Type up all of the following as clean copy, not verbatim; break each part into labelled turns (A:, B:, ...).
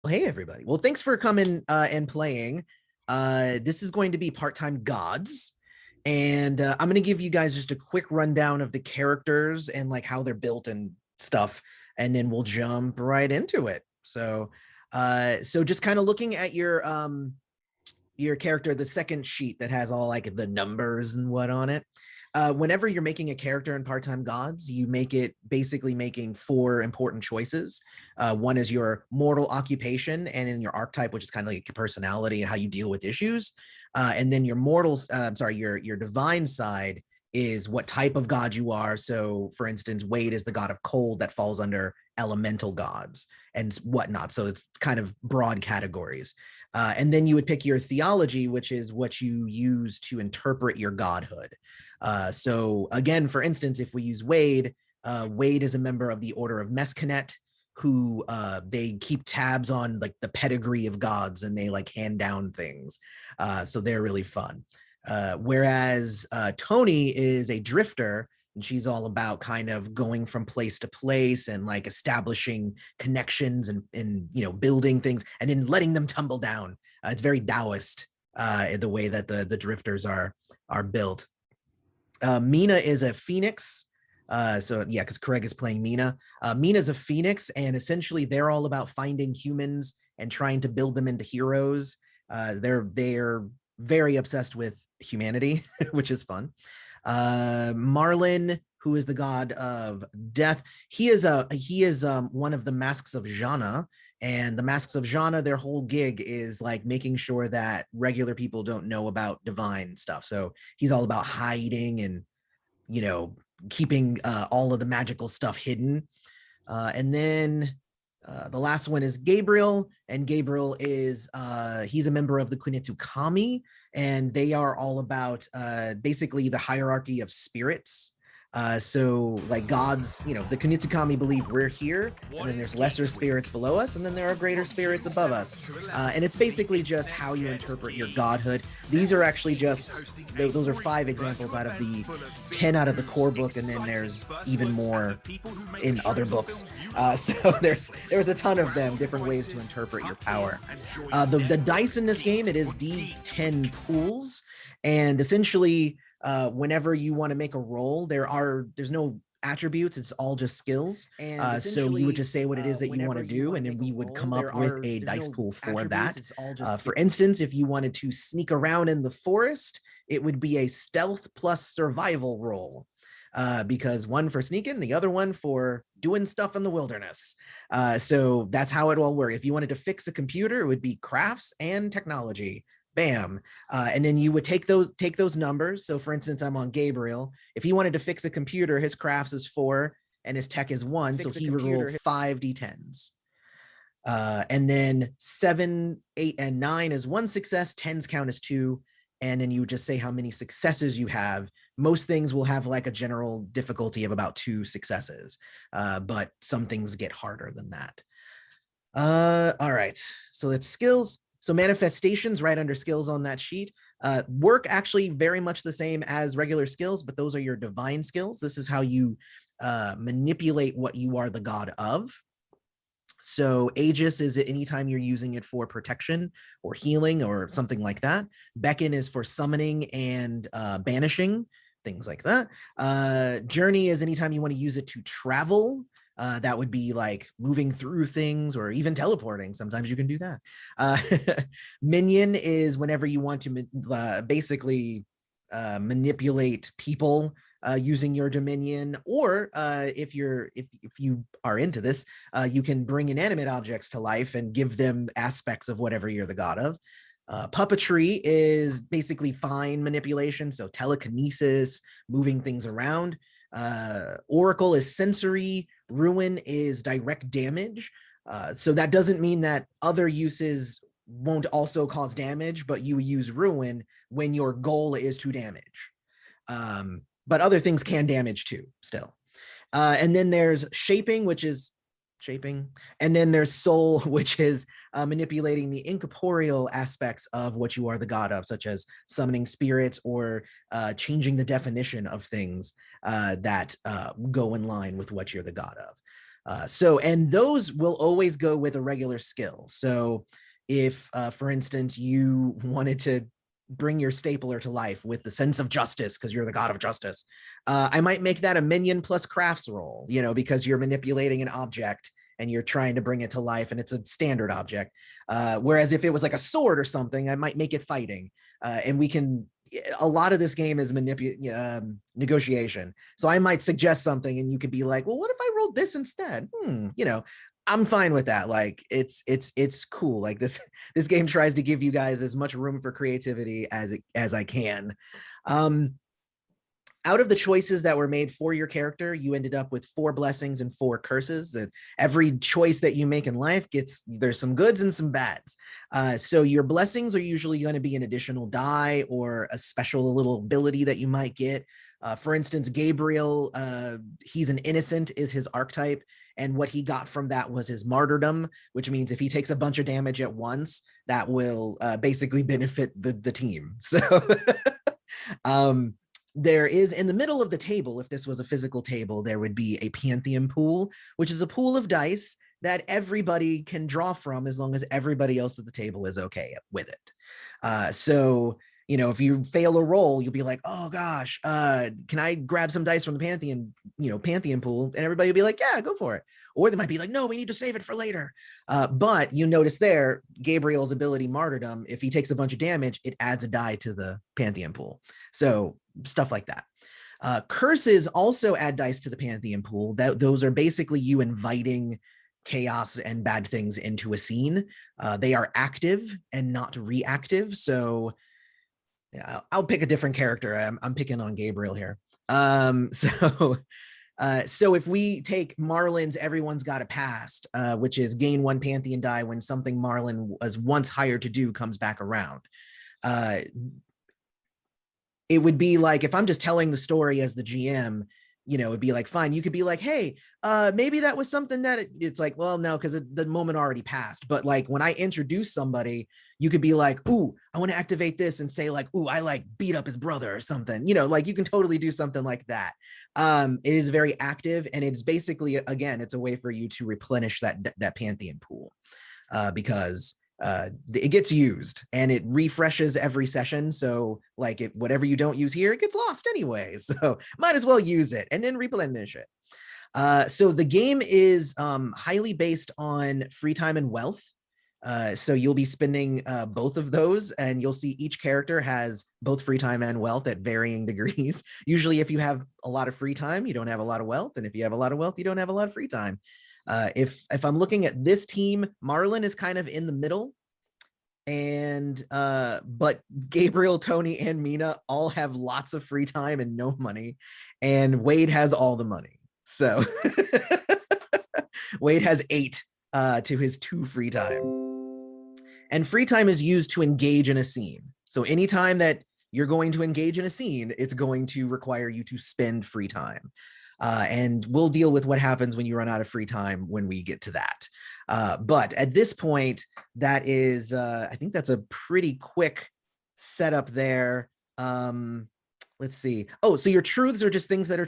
A: Hey everybody. Well, thanks for coming and playing. This is going to be part-time gods. And I'm going to give you guys just a quick rundown of the characters and like how they're built and stuff, and then we'll jump right into it. So just kind of looking at your character, the second sheet that has all like the numbers and what on it. Whenever you're making a character in Part-Time Gods, you make it basically making four important choices. One is your mortal occupation, and in your archetype, which is kind of like your personality and how you deal with issues. And then your your divine side is what type of god you are. So, for instance, Wade is the god of cold that falls under elemental gods and whatnot. So it's kind of broad categories. And then you would pick your theology, which is what you use to interpret your godhood. So again, for instance, if we use Wade, Wade is a member of the Order of Mescanet, who they keep tabs on like the pedigree of gods and they like hand down things. So they're really fun. Whereas Tony is a drifter, and she's all about kind of going from place to place and like establishing connections and building things and then letting them tumble down. It's very Taoist in the way that the drifters are built. Mina is a phoenix. So yeah, because Craig is playing Mina. Mina's a phoenix, and essentially they're all about finding humans and trying to build them into heroes. They're very obsessed with humanity, which is fun. Marlin, who is the god of death, he is one of the masks of Jana, and the masks of Jana, their whole gig is like making sure that regular people don't know about divine stuff. So he's all about hiding and you know keeping all of the magical stuff hidden. And then the last one is Gabriel, and Gabriel is he's a member of the Kunitsu Kami, and they are all about basically the hierarchy of spirits. So like gods, the Kunitsukami believe we're here, and then there's lesser spirits below us, and then there are greater spirits above us. And it's basically just how you interpret your godhood. These are actually just those are 5 examples out of the 10 out of the core book, and then there's even more in other books. So there's a ton of them, different ways to interpret your power. The dice in this game, it is D10 pools, and essentially whenever you want to make a roll, there's no attributes, it's all just skills. And so you would just say what it is that you want to do, and then we would come up with a dice pool for that. For instance, if you wanted to sneak around in the forest, it would be a stealth plus survival roll. Because one for sneaking, the other one for doing stuff in the wilderness. So that's how it all works. If you wanted to fix a computer, it would be crafts and technology. Bam. And then you would take those numbers. So for instance, I'm on Gabriel. If he wanted to fix a computer, his crafts is 4 and his tech is 1. So he would roll 5 d10s. And then 7, 8, and 9 is 1 success, 10s count as 2. And then you just say how many successes you have. Most things will have like a general difficulty of about 2 successes, but some things get harder than that. All right, so it's skills. So manifestations right under skills on that sheet. Work actually very much the same as regular skills, but those are your divine skills. This is how you manipulate what you are the god of. So Aegis is anytime you're using it for protection or healing or something like that. Beckon is for summoning and banishing, things like that. Journey is anytime you want to use it to travel. That would be like moving through things or even teleporting. Sometimes you can do that. Minion is whenever you want to basically manipulate people using your dominion, or if you are into this, you can bring inanimate objects to life and give them aspects of whatever you're the god of. Puppetry is basically fine manipulation, so telekinesis, moving things around. Oracle is sensory. Ruin is direct damage. So that doesn't mean that other uses won't also cause damage, but you use Ruin when your goal is to damage. But other things can damage too, still. And then there's shaping, which is shaping. And then there's soul, which is manipulating the incorporeal aspects of what you are the god of, such as summoning spirits or changing the definition of things that go in line with what you're the god of. And those will always go with a regular skill. So if, for instance, you wanted to bring your stapler to life with the sense of justice because you're the god of justice, I might make that a minion plus crafts roll, because you're manipulating an object and you're trying to bring it to life and it's a standard object. Whereas if it was like a sword or something, I might make it fighting. And we can, a lot of this game is negotiation. So I might suggest something and you could be like, well, what if I rolled this instead? I'm fine with that. Like it's cool. Like this game tries to give you guys as much room for creativity as I can. Out of the choices that were made for your character, you ended up with 4 blessings and 4 curses. That every choice that you make in life there's some goods and some bads. So your blessings are usually going to be an additional die or a special little ability that you might get. For instance, Gabriel, he's an innocent is his archetype. And what he got from that was his martyrdom, which means if he takes a bunch of damage at once, that will basically benefit the team. So there is, in the middle of the table, if this was a physical table, there would be a Pantheon pool, which is a pool of dice that everybody can draw from as long as everybody else at the table is okay with it. So if you fail a roll, you'll be like, oh gosh, can I grab some dice from the Pantheon pool? And everybody will be like, yeah, go for it. Or they might be like, no, we need to save it for later. But you notice there, Gabriel's ability Martyrdom, if he takes a bunch of damage, it adds a die to the Pantheon pool. So stuff like that. Curses also add dice to the Pantheon pool. Those are basically you inviting chaos and bad things into a scene. They are active and not reactive. So yeah, I'll pick a different character. I'm picking on Gabriel here. So if we take Marlin's Everyone's Got a Past, which is gain 1 Pantheon die when something Marlin was once hired to do comes back around. It would be like, if I'm just telling the story as the GM, it'd be like, fine, you could be like, hey, maybe that was something that it's like, well, no, because the moment already passed. But like when I introduce somebody, you could be like, ooh, I want to activate this and say like, ooh, I like beat up his brother or something, like you can totally do something like that. It is very active, and it's basically, again, it's a way for you to replenish that Pantheon pool, because it gets used and it refreshes every session. So like whatever you don't use here, it gets lost anyway. So might as well use it and then replenish it. So the game is highly based on free time and wealth. So you'll be spending both of those, and you'll see each character has both free time and wealth at varying degrees. Usually if you have a lot of free time, you don't have a lot of wealth. And if you have a lot of wealth, you don't have a lot of free time. If I'm looking at this team, Marlin is kind of in the middle, and but Gabriel, Tony, and Mina all have lots of free time and no money, and Wade has all the money. So Wade has 8 to his 2 free time, and free time is used to engage in a scene. So anytime that you're going to engage in a scene, it's going to require you to spend free time. And we'll deal with what happens when you run out of free time when we get to that. But at this point, that is, I think that's a pretty quick setup there. Let's see. Oh, so your truths are just things that are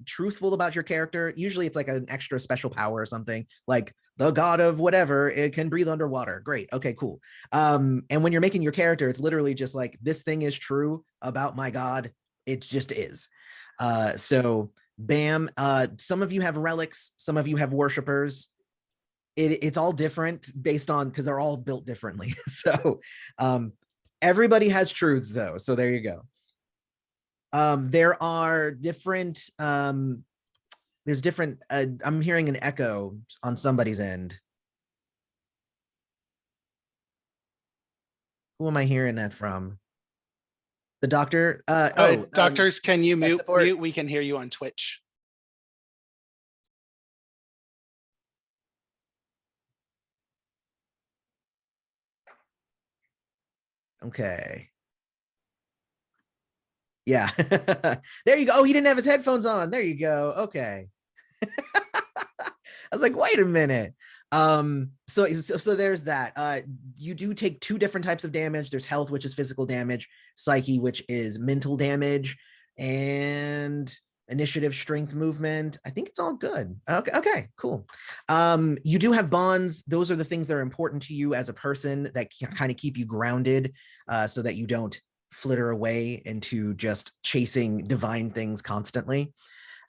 A: truthful about your character. Usually it's like an extra special power or something, like the god of whatever, it can breathe underwater. Great. Okay, cool. And when you're making your character, it's literally just like, this thing is true about my god. It just is. So bam. Some of you have relics, some of you have worshipers. It's all different based on, because they're all built differently. So everybody has truths though. So there you go. There are different, there's different, I'm hearing an echo on somebody's end. Who am I hearing that from? The doctor?
B: Doctors, can you mute? We can hear you on Twitch.
A: Okay. Yeah. There you go. Oh, he didn't have his headphones on. There you go. Okay. I was like, wait a minute. So there's that. You do take 2 different types of damage. There's health, which is physical damage, psyche, which is mental damage, and initiative, strength, movement. I think it's all good. Okay, cool. You do have bonds. Those are the things that are important to you as a person that kind of keep you grounded, so that you don't flitter away into just chasing divine things constantly.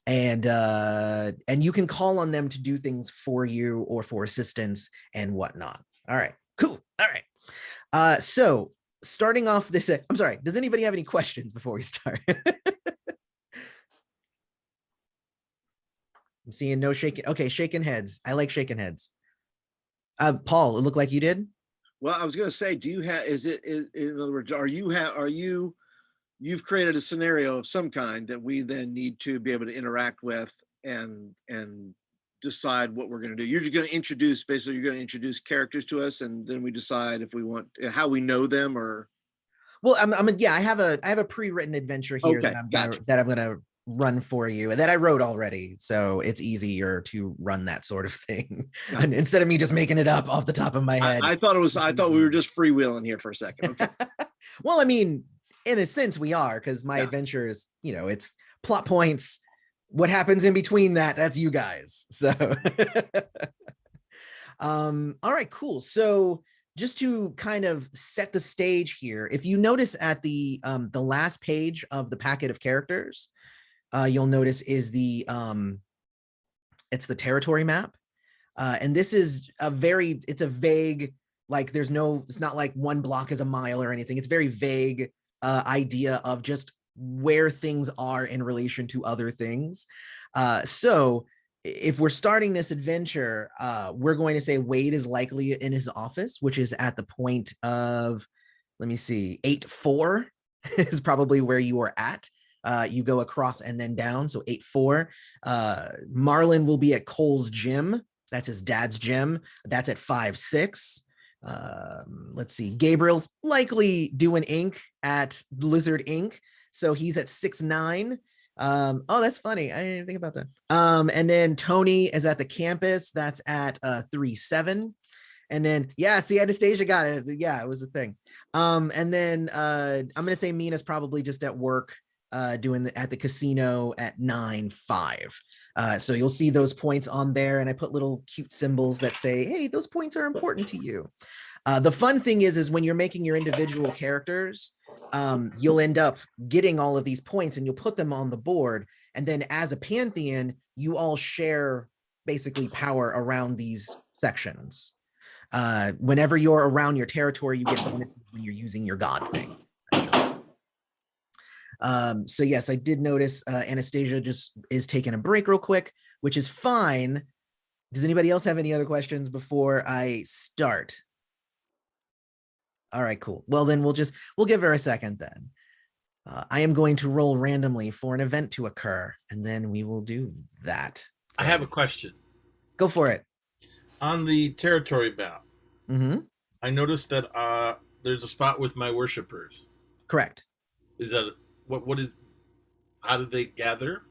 A: And you can call on them to do things for you or for assistance and whatnot. All right, cool. All right. So starting off this, I'm sorry, does anybody have any questions before we start? I'm seeing no shaking. Okay, shaking heads. I like shaking heads. Paul, it looked like you did.
C: Well, I was going to say, do you have, in other words, you've created a scenario of some kind that we then need to be able to interact with and decide what we're going to do. You're just going to introduce, basically, you're going to introduce characters to us, and then we decide if we want, how we know them, or.
A: Well, I have a pre-written adventure here
C: Okay,
A: that I'm gonna run for you, and that I wrote already, so it's easier to run that sort of thing. And instead of me just making it up off the top of my head.
C: I thought we were just freewheeling here for a second. Okay.
A: Well, I mean, in a sense we are, because my adventure is, it's plot points. What happens in between that's you guys. So all right, cool. So just to kind of set the stage here, if you notice at the last page of the packet of characters, you'll notice is it's the territory map. And this is it's a vague, like it's not like one block is a mile or anything. It's very vague idea of just where things are in relation to other things. So if we're starting this adventure, we're going to say Wade is likely in his office, which is at the point of, let me see, 8-4 is probably where you are at. You go across and then down, so 8-4. Marlon will be at Cole's gym. That's his dad's gym. That's at 5-6. Let's see, Gabriel's likely doing ink at Lizard Inc., so he's at 6-9. Oh, that's funny. I didn't even think about that. And then Tony is at the campus. That's at 3-7. And then, see, Anastasia got it. Yeah, it was a thing. And then I'm gonna say Mina's probably just at work, doing at the casino at 9-5. So you'll see those points on there, and I put little cute symbols that say, hey, those points are important to you. The fun thing is when you're making your individual characters, you'll end up getting all of these points and you'll put them on the board. And then as a pantheon, you all share basically power around these sections. Whenever you're around your territory, you get bonuses when you're using your god thing. So yes, I did notice Anastasia just is taking a break real quick, which is fine. Does anybody else have any other questions before I start? All right, cool. Well, then we'll give her a second then. I am going to roll randomly for an event to occur, and then we will do that.
D: I have a question.
A: Go for it.
D: On the territory map, I noticed that there's a spot with my worshipers.
A: Correct.
D: Is that what is? How do they gather?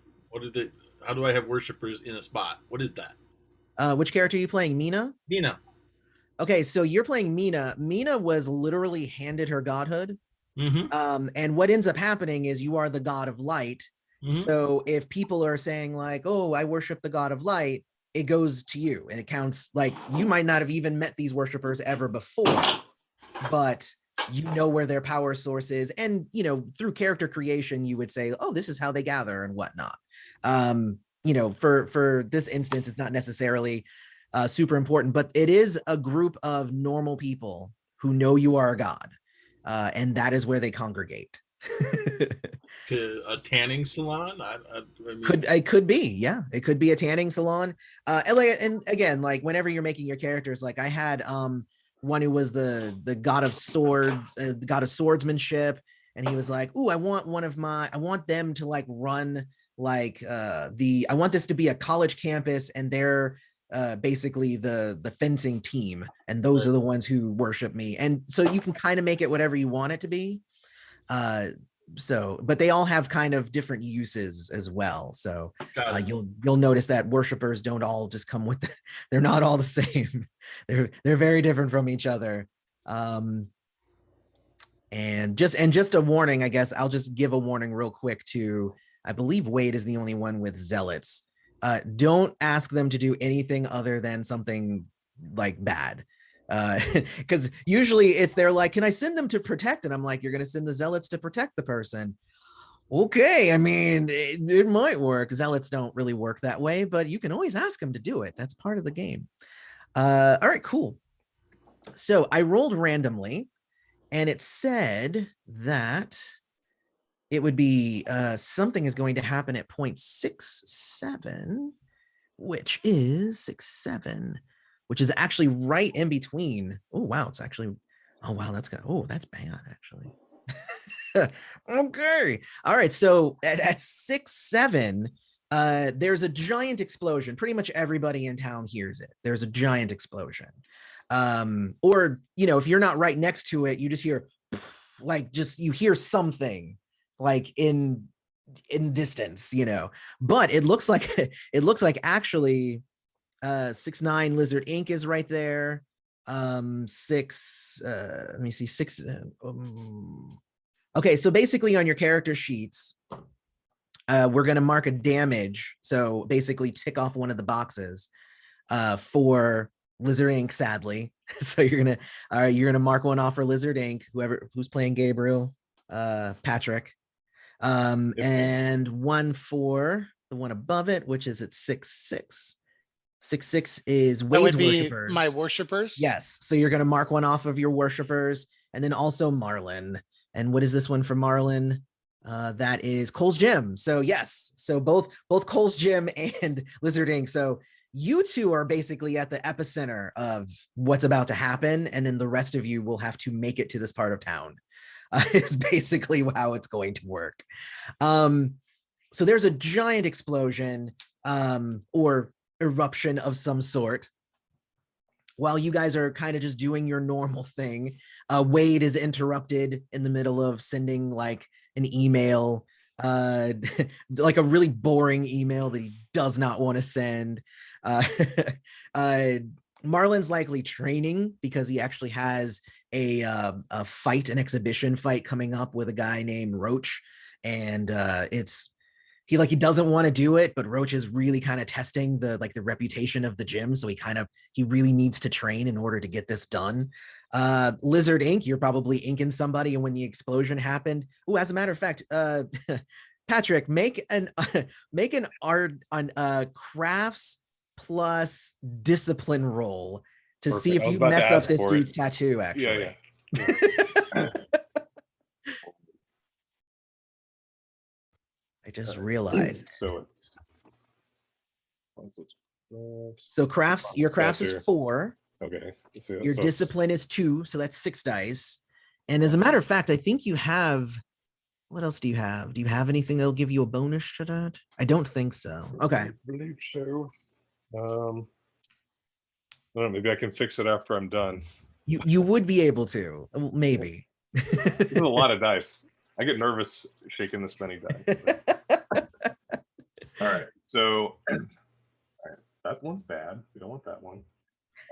D: How do I have worshipers in a spot? What is that?
A: Which character are you playing? Mina?
D: Mina.
A: Okay, so you're playing Mina. Mina was literally handed her godhood. And what ends up happening is you are the god of light. So if people are saying like, oh, I worship the god of light, it goes to you and it counts. Like, you might not have even met these worshipers ever before, but you know where their power source is. And, through character creation, you would say, oh, this is how they gather and whatnot. For this instance, it's not necessarily super important, but it is a group of normal people who know you are a god, and that is where they congregate.
D: A tanning salon? I mean...
A: Could be, yeah. It could be a tanning salon. And again, like whenever you're making your characters, like I had one who was the god of swords, the god of swordsmanship, and he was like, "Ooh, I want them to like run like I want this to be a college campus, and they're basically the fencing team, and those are the ones who worship me." And so you can kind of make it whatever you want it to be. But they all have kind of different uses as well. So you'll notice that worshipers don't all just come with they're not all the same. They're very different from each other. And just a warning, I guess I'll just give a warning real quick to I believe Wade is the only one with zealots. Don't ask them to do anything other than something like bad. Because usually it's they're like, can I send them to protect? And I'm like, you're going to send the zealots to protect the person. Okay, I mean, it might work. Zealots don't really work that way, but you can always ask them to do it. That's part of the game. All right, cool. So I rolled randomly, and it said that it would be something is going to happen at 0.67, which is 6.7, which is actually right in between. Oh, wow. It's actually, oh, wow. That's bad, actually. Okay. All right. So at 6.7, there's a giant explosion. Pretty much everybody in town hears it. There's a giant explosion. Or, if you're not right next to it, you just hear you hear something like in distance, but it looks like actually 6'9" Lizard Inc. is right there. Let me see, 6. Okay, so basically on your character sheets, we're going to mark a damage. So basically tick off one of the boxes for Lizard Inc. Sadly, so you're gonna mark one off for Lizard Inc. Who's playing Gabriel, Patrick, and one for the one above it, which is at 6.6. 6.6 is Wade's worshippers.
B: My worshippers.
A: Yes, so you're gonna mark one off of your worshippers, and then also Marlin. And what is this one for Marlin? That is Cole's Gym. So yes, so both Cole's Gym and Lizard Inc. So you two are basically at the epicenter of what's about to happen, and then the rest of you will have to make it to this part of town. Is basically how it's going to work. So there's a giant explosion or eruption of some sort. While you guys are kind of just doing your normal thing, Wade is interrupted in the middle of sending like an email, like a really boring email that he does not want to send. Marlin's likely training because he actually has a fight, an exhibition fight coming up with a guy named Roach, and he doesn't want to do it, but Roach is really kind of testing the reputation of the gym, so he really needs to train in order to get this done. Lizard Inc., you're probably inking somebody, and when the explosion happened, as a matter of fact, Patrick, make an art on crafts plus discipline roll to
E: Perfect.
A: see if you mess up this dude's tattoo, actually. Yeah. I just realized. So crafts, your crafts is 4.
E: Okay.
A: Your discipline is 2, so that's 6 dice. And as a matter of fact, I think you have, what else do you have? Do you have anything that'll give you a bonus to that? I don't think so. Okay.
E: I believe so. I don't know, maybe I can fix it after I'm done.
A: You would be able to, maybe.
E: This is a lot of dice. I get nervous shaking this many dice. All right, so that one's bad. We don't want that one.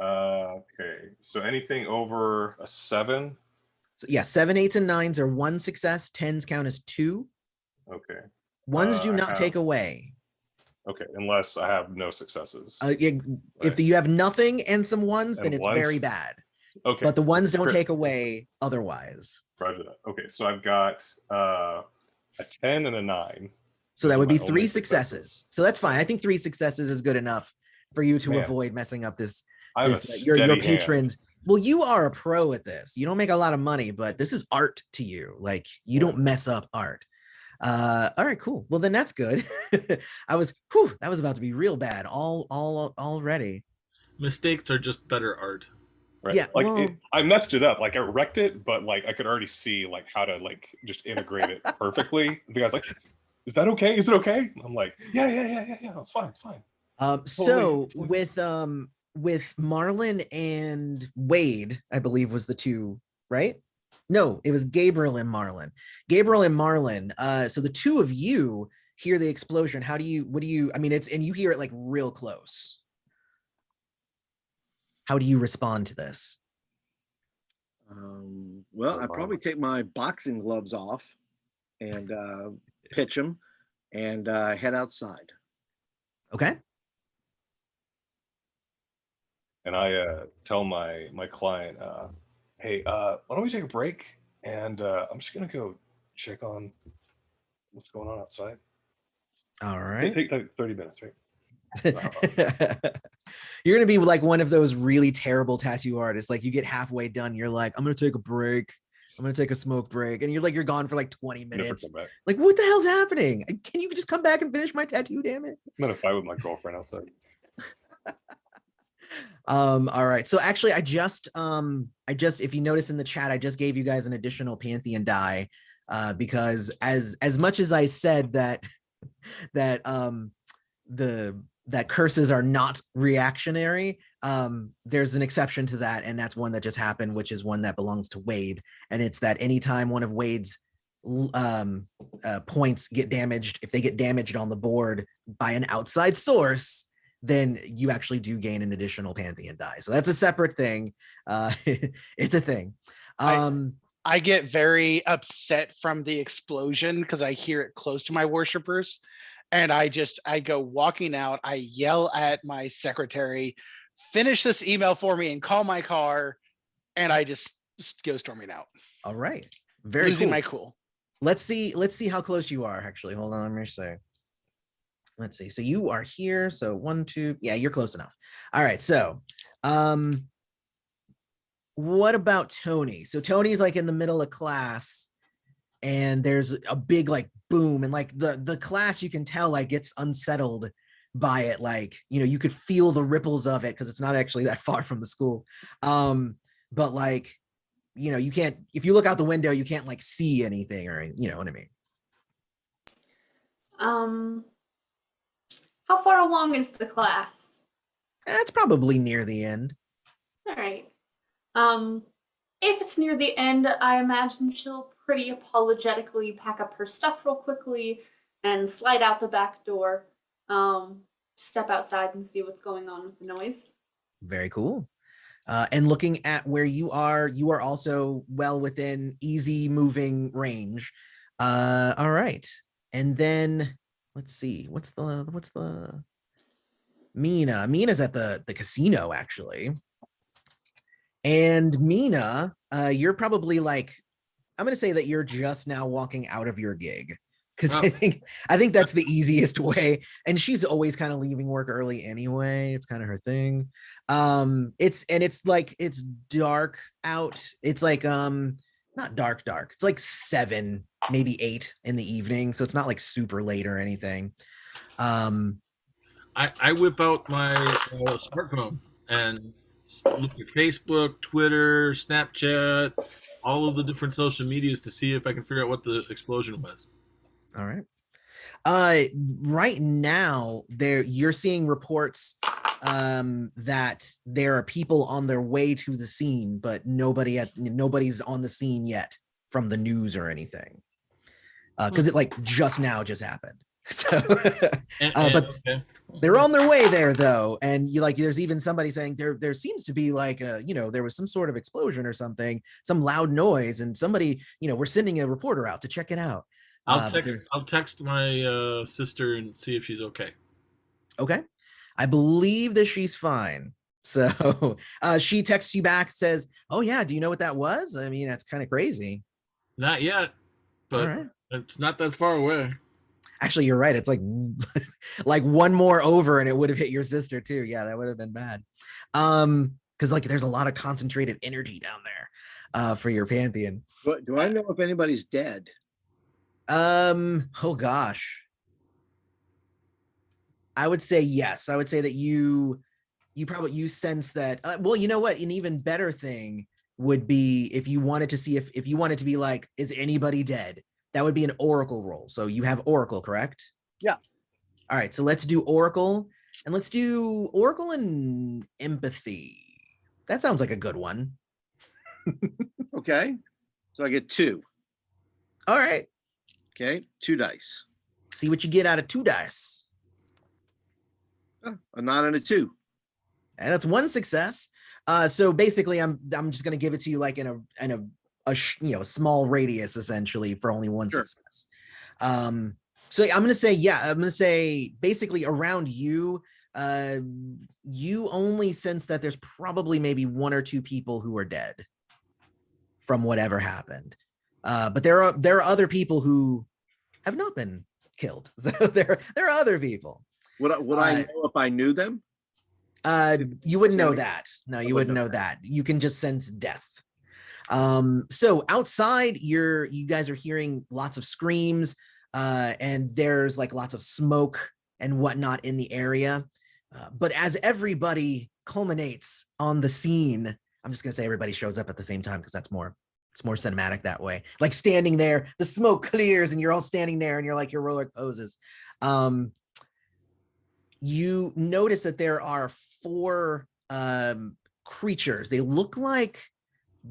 E: Okay, so anything over a 7?
A: So yeah, 7, 8s, and 9s are 1 success. 10s count as 2.
E: Okay.
A: 1s do not take away.
E: Okay, unless I have no successes.
A: If you have nothing and some 1s, then it's very bad.
E: Okay.
A: But the 1s don't take away otherwise.
E: Roger that. Okay, so I've got a 10 and a 9.
A: So that would be 3 successes. So that's fine. I think 3 successes is good enough for you to avoid messing up your patrons. Well, you are a pro at this. You don't make a lot of money, but this is art to you. Like, you don't mess up art. All right, cool. Well, then that's good. that was about to be real bad already.
D: Mistakes are just better art.
E: Right.
A: Yeah,
E: I messed it up. Like, I wrecked it, but I could already see how to just integrate it perfectly. The guy's like, "Is that okay? Is it okay?" I'm like, "Yeah. It's fine. It's fine."
A: So with Marlin and Wade, I believe was the 2, right? No, it was Gabriel and Marlin. So the 2 of you hear the explosion. What do you, and you hear it real close. How do you respond to this?
C: Well, I'd probably take my boxing gloves off and pitch them. and head outside.
A: Okay.
E: And I tell my client, hey, why don't we take a break? And I'm just gonna go check on what's going on outside.
A: All right.
E: Take like 30 minutes, right?
A: You're gonna be like one of those really terrible tattoo artists. Like you get halfway done, you're like, I'm gonna take a break. I'm gonna take a smoke break, and you're gone for like 20 minutes. Like, what the hell's happening? Can you just come back and finish my tattoo? Damn it!
E: I'm gonna fight with my girlfriend outside.
A: All right. So actually, I just if you notice in the chat, I just gave you guys an additional Pantheon die, because as much as I said that that curses are not reactionary, there's an exception to that, and that's one that just happened, which is one that belongs to Wade, and it's that anytime one of Wade's points get damaged, if they get damaged on the board by an outside source, then you actually do gain an additional Pantheon die. So that's a separate thing. It's a thing.
B: I get very upset from the explosion because I hear it close to my worshipers. And I go walking out, I yell at my secretary, finish this email for me and call my car. And I just go storming out.
A: All right. Very
B: losing
A: cool.
B: my cool.
A: Let's see how close you are. Actually, hold on, let me see. Let's see. So you are here. So 1, 2, yeah, you're close enough. All right. So, what about Tony? So Tony's like in the middle of class, and there's a big like boom, and like the class, you can tell like gets unsettled by it. Like, you could feel the ripples of it because it's not actually that far from the school. But like, you can't, if you look out the window, you can't like see anything, or you know what I mean?
F: How far along is the class?
A: That's probably near the end.
F: All right. If it's near the end, I imagine she'll pretty apologetically pack up her stuff real quickly and slide out the back door. Step outside and see what's going on with the noise.
A: Very cool. And looking at where you are also well within easy moving range. All right. And then let's see, what's the Mina's at the casino, actually. And Mina, you're probably like, I'm gonna say that you're just now walking out of your gig, because I think that's the easiest way. And she's always kind of leaving work early anyway. It's kind of her thing. It's dark out. It's like not dark. It's like 7, maybe 8 in the evening. So it's not like super late or anything.
D: I whip out my smartphone and look at Facebook, Twitter, Snapchat, all of the different social medias to see if I can figure out what the explosion was.
A: All right. Right now, you're seeing reports that there are people on their way to the scene, but nobody's on the scene yet from the news or anything. Because it like just happened. So but okay. They're on their way there though, and there's even somebody saying there seems to be like there was some sort of explosion or something, some loud noise, and somebody, we're sending a reporter out to check it out.
D: I'll text my sister and see if she's okay.
A: Okay. I believe that she's fine. So she texts you back, says, oh yeah, do you know what that was? I mean, that's kind of crazy.
D: Not yet, but it's not that far away.
A: Actually, you're right. It's like like one more over and it would have hit your sister too. Yeah, that would have been bad. Because like there's a lot of concentrated energy down there for your Pantheon.
C: Do I know if anybody's dead?
A: Oh gosh. I would say yes. I would say that you sense that, well, you know what? An even better thing would be if you wanted to see if you wanted to be like, is anybody dead? That would be an Oracle roll. So you have Oracle, correct?
C: Yeah.
A: All right. So let's do Oracle, and let's do Oracle and Empathy. That sounds like a good one.
C: Okay. So I get 2.
A: All right.
C: Okay. 2 dice.
A: See what you get out of 2 dice.
C: Oh, a 9 and a 2.
A: And that's 1 success. So basically, I'm just gonna give it to you like in a small radius, essentially, for only 1 success. So I'm gonna say, yeah, I'm gonna say basically around you, you only sense that there's probably maybe one or two people who are dead from whatever happened. But there are other people who have not been killed. So there are other people.
C: Would I know if I knew them?
A: You wouldn't know that. No, you wouldn't know that. You can just sense death. So outside, you guys are hearing lots of screams, and there's like lots of smoke and whatnot in the area. But as everybody culminates on the scene, I'm just gonna say everybody shows up at the same time because it's more cinematic that way. Like standing there, the smoke clears, and you're all standing there, and you're like your roller poses. You notice that there are 4 creatures. They look like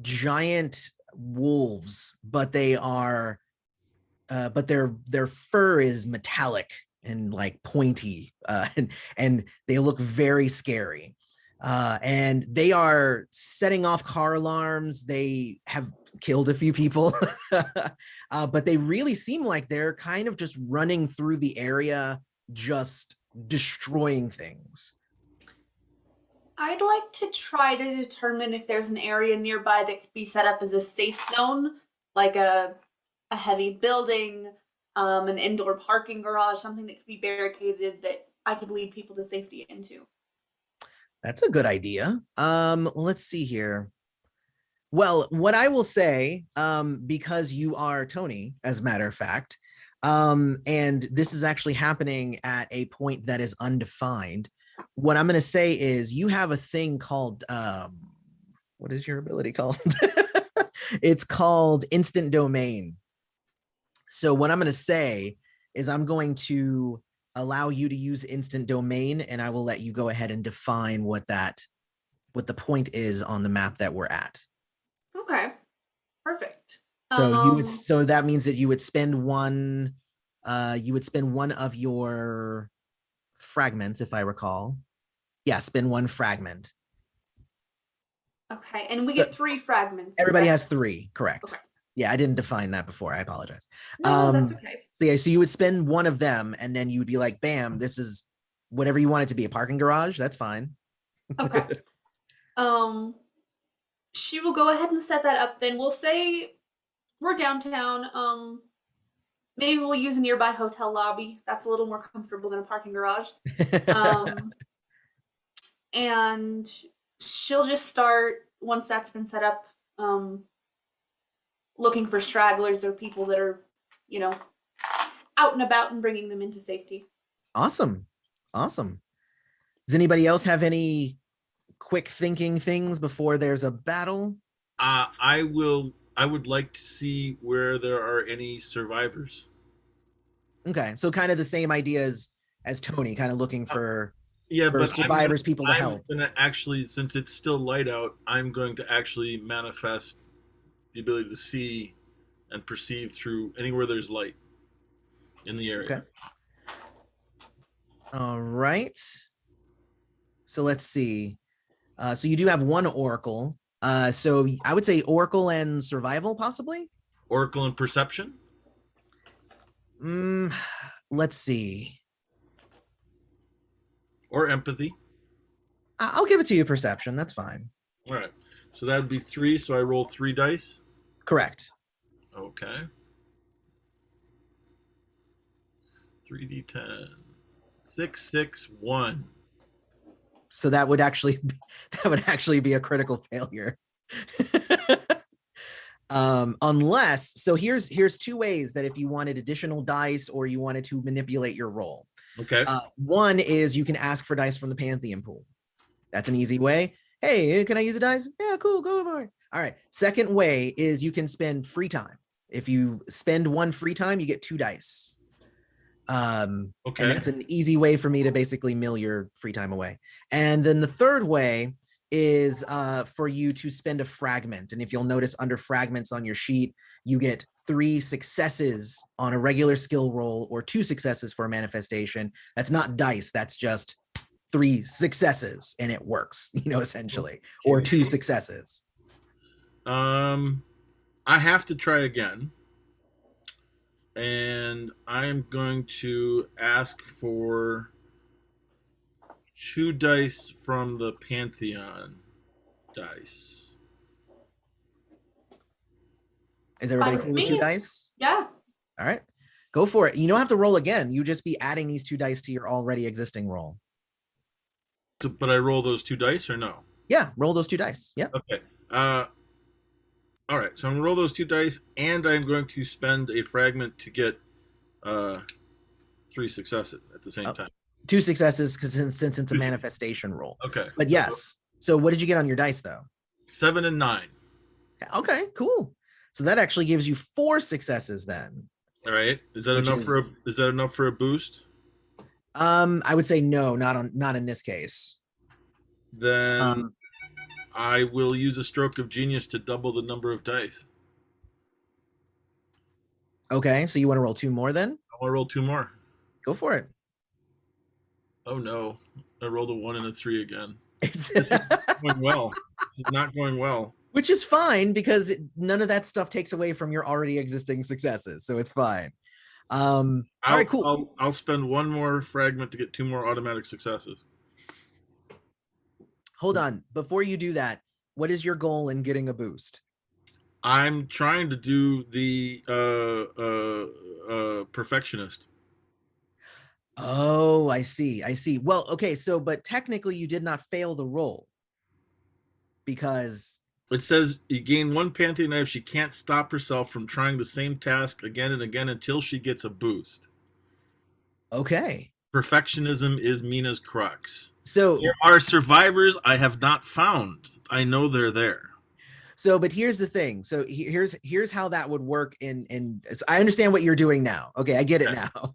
A: giant wolves, but they are but their fur is metallic and like pointy, and they look very scary, and they are setting off car alarms. They have killed a few people, but they really seem like they're kind of just running through the area, just destroying things.
F: I'd like to try to determine if there's an area nearby that could be set up as a safe zone, like a heavy building, an indoor parking garage, something that could be barricaded that I could lead people to safety into.
A: That's a good idea. Let's see here. Well, what I will say, because you are Tony, as a matter of fact, and this is actually happening at a point that is undefined, what I'm going to say is you have a thing called, what is your ability called? It's called instant domain. So what I'm going to say is I'm going to allow you to use instant domain, and I will let you go ahead and define what the point is on the map that we're at.
F: Okay, perfect.
A: So that means that you would spend one of your fragments, if I recall. Yeah, spend 1 fragment.
F: Okay, and we get 3 fragments.
A: Everybody
F: correct?
A: has 3, correct.
F: Okay.
A: Yeah, I didn't define that before. I apologize.
F: No, that's okay.
A: So you would spend 1 of them, and then you would be like, bam, this is whatever you want it to be, a parking garage. That's fine.
F: Okay. She will go ahead and set that up. Then we'll say we're downtown. Maybe we'll use a nearby hotel lobby. That's a little more comfortable than a parking garage. And she'll just start, once that's been set up, looking for stragglers or people that are, out and about and bringing them into safety.
A: Awesome. Does anybody else have any quick thinking things before there's a battle?
D: I would like to see where there are any survivors.
A: Okay, so kind of the same idea as Tony, kind of looking for survivors, people to help.
D: I'm gonna actually, since it's still light out, I'm going to actually manifest the ability to see and perceive through anywhere there's light in the area.
A: Okay. All right. So let's see. So you do have 1 oracle. So I would say oracle and survival, possibly.
D: Oracle and perception.
A: Let's see.
D: Or empathy.
A: I'll give it to you, perception. That's fine.
D: All right. So that would be 3. So I roll 3 dice.
A: Correct.
D: Okay. 3d10. 6, 6, 1.
A: So that would actually be a critical failure. Unless, so here's 2 ways that if you wanted additional dice or you wanted to manipulate your roll.
D: Okay.
A: 1 is you can ask for dice from the Pantheon pool. That's an easy way. Hey, can I use a dice? Yeah, cool, go for it. All right. Second way is you can spend free time. If you spend 1 free time, you get 2 dice. And that's an easy way for me to basically mill your free time away. And then the third way is for you to spend a fragment. And if you'll notice under fragments on your sheet, you get 3 successes on a regular skill roll or 2 successes for a manifestation. That's not dice. That's just 3 successes and it works, essentially, or 2 successes.
D: I have to try again. and I'm going to ask for 2 dice from the Pantheon dice.
A: Is everybody
F: Fine
A: cool
F: with
A: with 2
F: me.
A: dice?
F: Yeah.
A: All right, go for it. You don't have to roll again. You just be adding these 2 dice to your already existing roll.
D: But I roll those 2 dice or no?
A: Yeah, roll those 2 dice. Yep.
D: Okay. All right. So I'm gonna roll those 2 dice, and I'm going to spend a fragment to get 3 successes at the same time.
A: 2 successes because since it's a manifestation roll.
D: Okay.
A: But yes. So what did you get on your dice though?
D: 7 and 9.
A: Okay, cool. So that actually gives you 4 successes then.
D: All right. Is that enough for a boost?
A: I would say no, not in this case.
D: Then I will use a stroke of genius to double the number of dice.
A: Okay, so you want to roll 2 more then?
D: I want to roll 2 more.
A: Go for it.
D: Oh no. I rolled a 1 and a 3 again.
A: It's
D: Going well. This is not going well.
A: which is fine because none of that stuff takes away from your already existing successes, so it's fine. All right, cool.
D: I'll spend 1 more fragment to get 2 more automatic successes.
A: Hold on. Before you do that, what is your goal in getting a boost?
D: I'm trying to do the perfectionist.
A: Oh, I see. Well, okay, so but technically you did not fail the roll because
D: It says you gain 1 Pantheon knife. She can't stop herself from trying the same task again and again until she gets a boost.
A: okay.
D: Perfectionism is Mina's crux.
A: So
D: There are survivors I have not found. I know they're there.
A: but here's the thing. So here's how that would work so I understand what you're doing now. Okay, I get it now.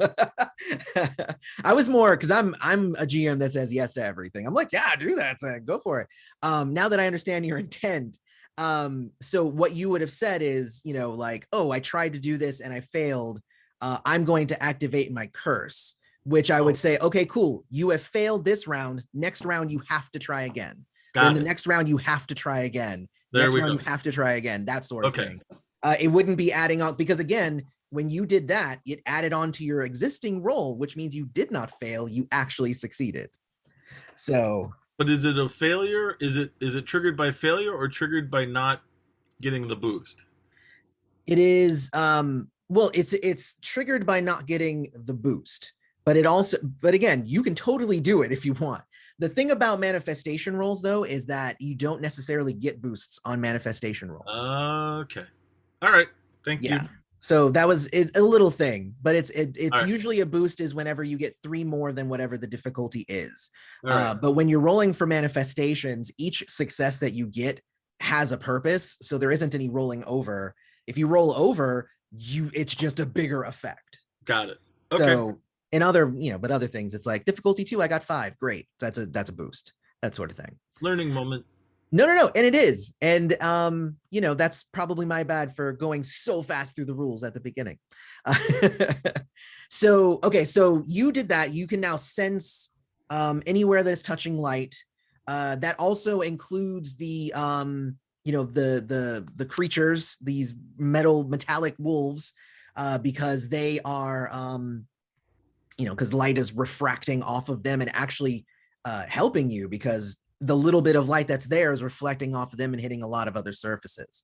A: I was more because I'm a GM that says yes to everything. I'm like, yeah, do that thing. Go for it. Now that I understand your intent, so what you would have said is, like, oh, I tried to do this and I failed. I'm going to activate my curse, which I would say, okay, cool. You have failed this round. Next round, you have to try again. Then the next round, you have to try again. Next round, you have to try again. That sort of thing. It wouldn't be adding on because, again, when you did that, it added on to your existing roll, which means you did not fail. You actually succeeded. So,
D: but is it a failure? Is it triggered by failure or triggered by not getting the boost?
A: It is. Well, it's triggered by not getting the boost, but again, you can totally do it if you want. The thing about manifestation rolls, though, is that you don't necessarily get boosts on manifestation rolls.
D: Okay. All right. Thank you.
A: So that was a little thing, but it's
D: right.
A: Usually a boost is whenever you get 3 more than whatever the difficulty is.
D: Right.
A: But when you're rolling for manifestations, each success that you get has a purpose. So there isn't any rolling over. If you roll over, it's just a bigger effect.
D: Got it. Okay.
A: So in other, but other things, it's like difficulty 2, I got 5. Great. That's a boost. That sort of thing.
D: Learning moment.
A: No. And it is. And, that's probably my bad for going so fast through the rules at the beginning. So you did that. You can now sense anywhere that is touching light. That also includes the creatures, these metallic wolves, because they are, because light is refracting off of them and actually helping you because the little bit of light that's there is reflecting off of them and hitting a lot of other surfaces.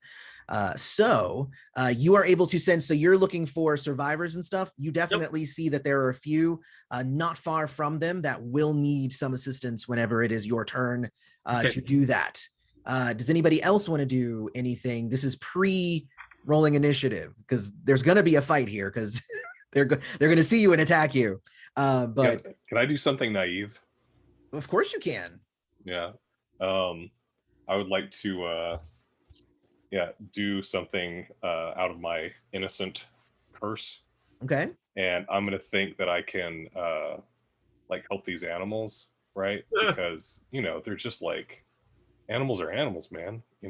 A: So you are able to sense, so you're looking for survivors and stuff. You definitely see that there are a few not far from them that will need some assistance whenever it is your turn to do that. Does anybody else want to do anything? This is pre-rolling initiative because there's going to be a fight here because they're going to see you and attack you. But
E: can I do something naive?
A: Of course you can.
E: Yeah. I would like to do something out of my innocent curse.
A: Okay.
E: And I'm gonna think that I can help these animals, right? Because they're just like animals are animals, man. I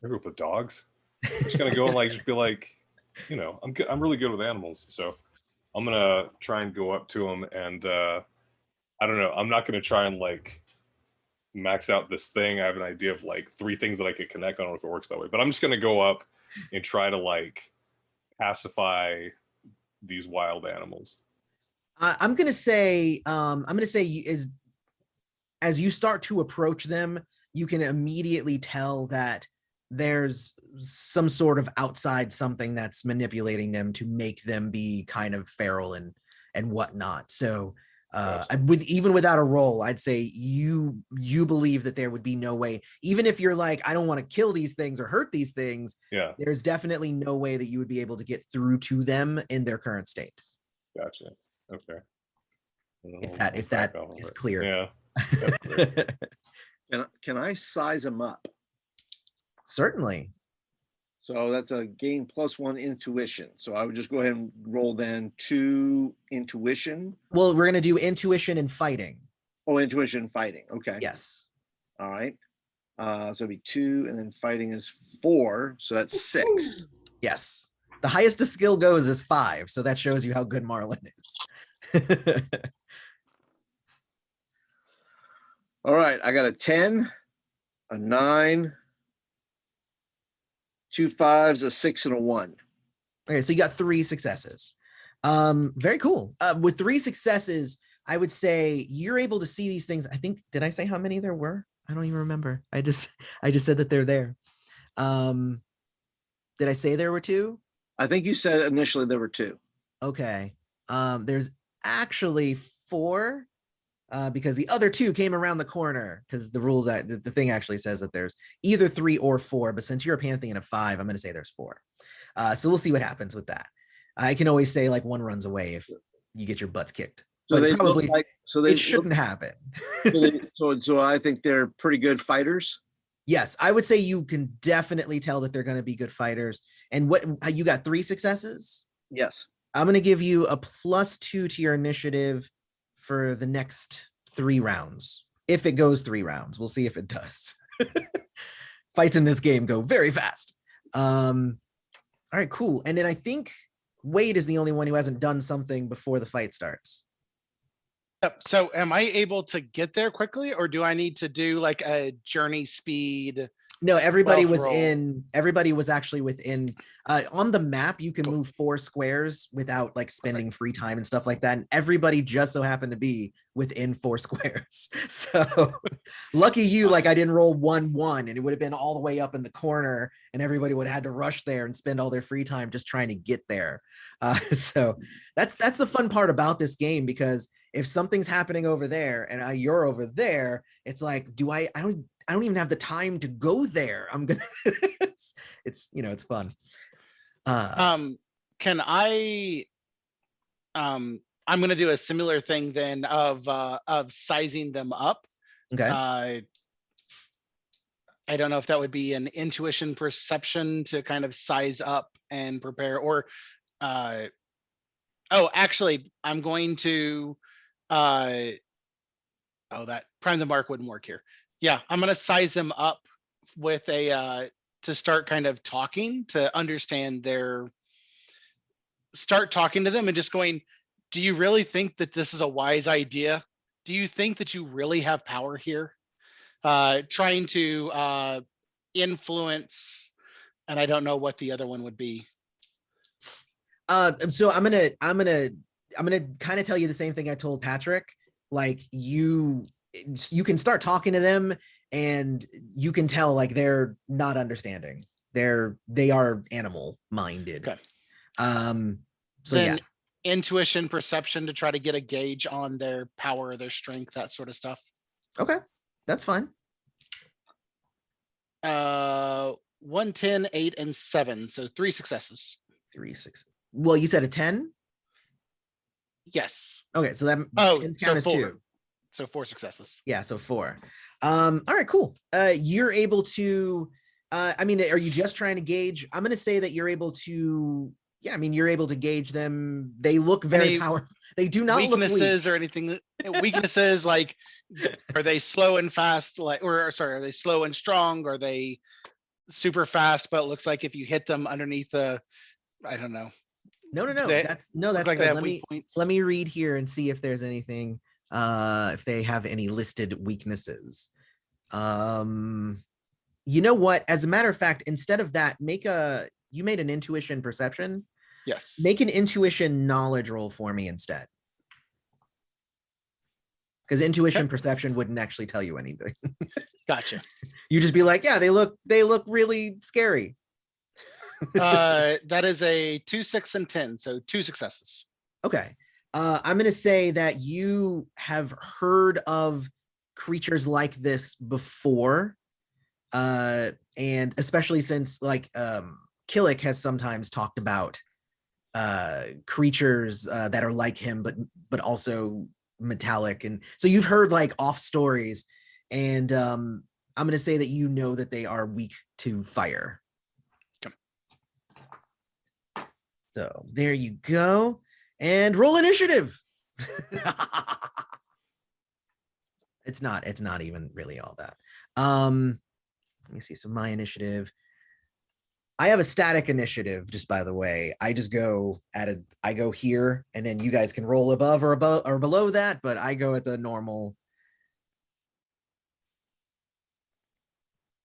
E: grew up with dogs. I'm just gonna go and just be like, I'm really good with animals. So I'm gonna try and go up to them and I don't know. I'm not gonna try and max out this thing. I have an idea of 3 things that I could connect. I don't know if it works that way, but I'm just gonna go up and try to pacify these wild animals?
A: I'm gonna say as you start to approach them, you can immediately tell that there's some sort of outside something that's manipulating them to make them be kind of feral and whatnot. So
E: Gotcha.
A: with even without a roll, I'd say you believe that there would be no way, even if you're like, I don't want to kill these things or hurt these things,
E: Yeah,
A: there's definitely no way that you would be able to get through to them in their current state.
E: gotcha. Okay.
A: If that is clear.
E: Yeah, that's clear.
C: Can I size them up?
A: Certainly.
C: So that's a gain +1 intuition. So I would just go ahead and roll then 2 intuition.
A: Well, we're gonna do intuition and fighting.
C: Oh, intuition fighting. Okay.
A: Yes.
C: All right. So it'd be 2, and then fighting is 4. So that's 6.
A: Yes. The highest the skill goes is 5. So that shows you how good Marlin is.
C: All right. I got a 10, a 9, 2 5s, a 6, and a 1.
A: Okay, so you got 3 successes. Very cool. With 3 successes, I would say you're able to see these things. I think, did I say how many there were? I don't even remember. I just said that they're there. Did I say there were 2?
C: I think you said initially there were 2.
A: Okay. There's actually 4. Because the other 2 came around the corner, because the rules the thing actually says that there's either 3 or 4, but since you're a pantheon of 5, I'm going to say there's 4. So we'll see what happens with that. I can always say like 1 runs away if you get your butts kicked.
C: So
A: but
C: they
A: probably
C: look like, so they
A: it shouldn't happen.
C: so I think they're pretty good fighters.
A: Yes, I would say you can definitely tell that they're going to be good fighters. And what you got 3 successes?
C: Yes.
A: I'm going to give you a +2 to your initiative for the next 3 rounds. If it goes 3 rounds, we'll see if it does. Fights in this game go very fast. All right, cool. And then I think Wade is the only one who hasn't done something before the fight starts.
B: Yep. So am I able to get there quickly, or do I need to do like a journey speed?
A: No, everybody
B: Wealth
A: was
B: roll.
A: everybody was actually within on the map. You can
B: Cool.
A: move 4 squares without like spending free time and stuff like that. And everybody just so happened to be within 4 squares. So lucky you, like I didn't roll 1-1 and it would have been all the way up in the corner and everybody would have had to rush there and spend all their free time just trying to get there. So that's the fun part about this game, because if something's happening over there and you're over there, it's like, I don't even have the time to go there. I'm gonna it's it's fun.
B: Can I I'm gonna do a similar thing then of sizing them up.
A: Okay.
B: I don't know if that would be an intuition perception to kind of size up and prepare, or oh, actually I'm going to that prime the mark wouldn't work here. Yeah, I'm gonna size them up with a to start kind of talking to understand start talking to them and just going, do you really think that this is a wise idea? Do you think that you really have power here? Trying to influence, and I don't know what the other one would be.
A: So I'm gonna kind of tell you the same thing I told Patrick. Like you can start talking to them and you can tell like they're not understanding. They are animal minded.
B: Okay.
A: So
B: then
A: yeah,
B: intuition, perception to try to get a gauge on their power, their strength, that sort of stuff.
A: okay, that's fine.
B: 1, 10, 8, and 7. So 3 successes.
A: 3, 6. Well, you said a 10.
B: Yes.
A: Okay, so that
B: Oh,
A: 10
B: so
A: count is
B: 4.
A: 2.
B: So 4 successes.
A: Yeah, so 4. All right, cool. You're able to I mean, are you just trying to gauge? I'm going to say that you're able to, yeah, I mean, you're able to gauge them. They look very powerful. They do not look weak.
B: Weaknesses or anything. Weaknesses like, are they slow and fast? Like, or sorry, are they slow and strong? Are they super fast? But it looks like if you hit them underneath the, I don't know.
A: No. That's
B: like
A: good. Let me read here and see if there's anything. If they have any listed weaknesses. You know what? As a matter of fact, instead of that, you made an intuition perception.
B: Yes.
A: Make an intuition knowledge roll for me instead. Because intuition perception wouldn't actually tell you anything.
B: Gotcha.
A: You just be like, yeah, they look really scary.
B: That is a 2, 6, and 10, so 2 successes.
A: Okay. I'm gonna say that you have heard of creatures like this before. And especially since like Killick has sometimes talked about creatures that are like him, but also metallic, and so you've heard like off stories, and I'm gonna say that you know that they are weak to fire.
B: Okay.
A: So there you go, and roll initiative. It's not even really all that. Let me see. So my initiative. I have a static initiative, just by the way. I just go I go here, and then you guys can roll above or below that, but I go at the normal.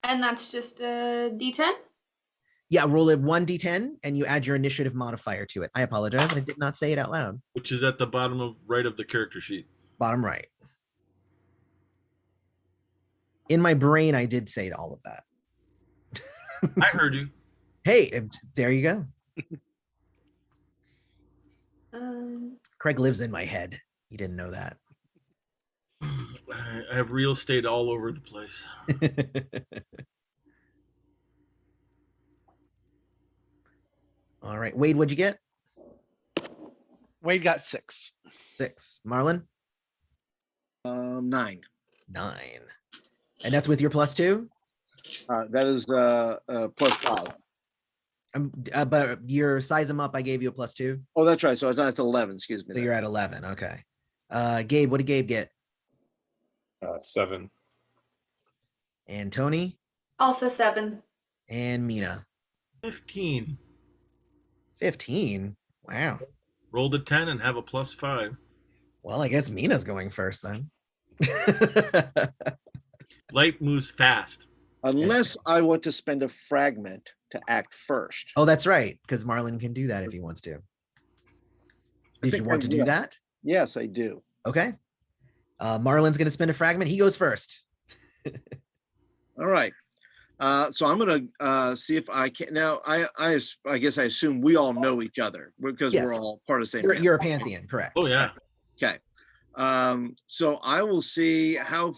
F: And that's just a D10?
A: Yeah, roll a 1d10 and you add your initiative modifier to it. I apologize. I did not say it out loud.
D: Which is at the bottom right of the character sheet.
A: Bottom right. In my brain, I did say all of that.
D: I heard you.
A: Hey, there you go.
F: Um,
A: Craig lives in my head. You didn't know that.
D: I have real estate all over the place.
A: All right. Wade, what'd you get?
B: Wade got 6.
A: 6. Marlon?
C: 9.
A: 9. And that's with your +2?
C: That is +5.
A: But your size them up, I gave you a +2.
C: Oh, that's right. So that's 11. Excuse me.
A: So you're at 11. Okay. Gabe, what did Gabe get?
E: 7.
A: And Tony?
F: also 7.
A: And Mina?
D: 15.
A: 15. Wow.
D: Rolled a 10 and have a +5.
A: Well, I guess Mina's going first then.
D: Light moves fast.
C: Unless I want to spend a fragment to act first.
A: Oh, that's right, because Marlon can do that if he wants to. Did you
C: think
A: want
C: I
A: to do
C: will.
A: that?
C: Yes, I do.
A: Okay. Marlon's going to spend a fragment. He goes first.
C: All right. So I'm gonna see if I can. Now, I guess I assume we all know each other because
A: Yes.
C: we're all part of the same.
A: You're a Pantheon, correct?
D: Oh, yeah.
C: Okay. So I will see how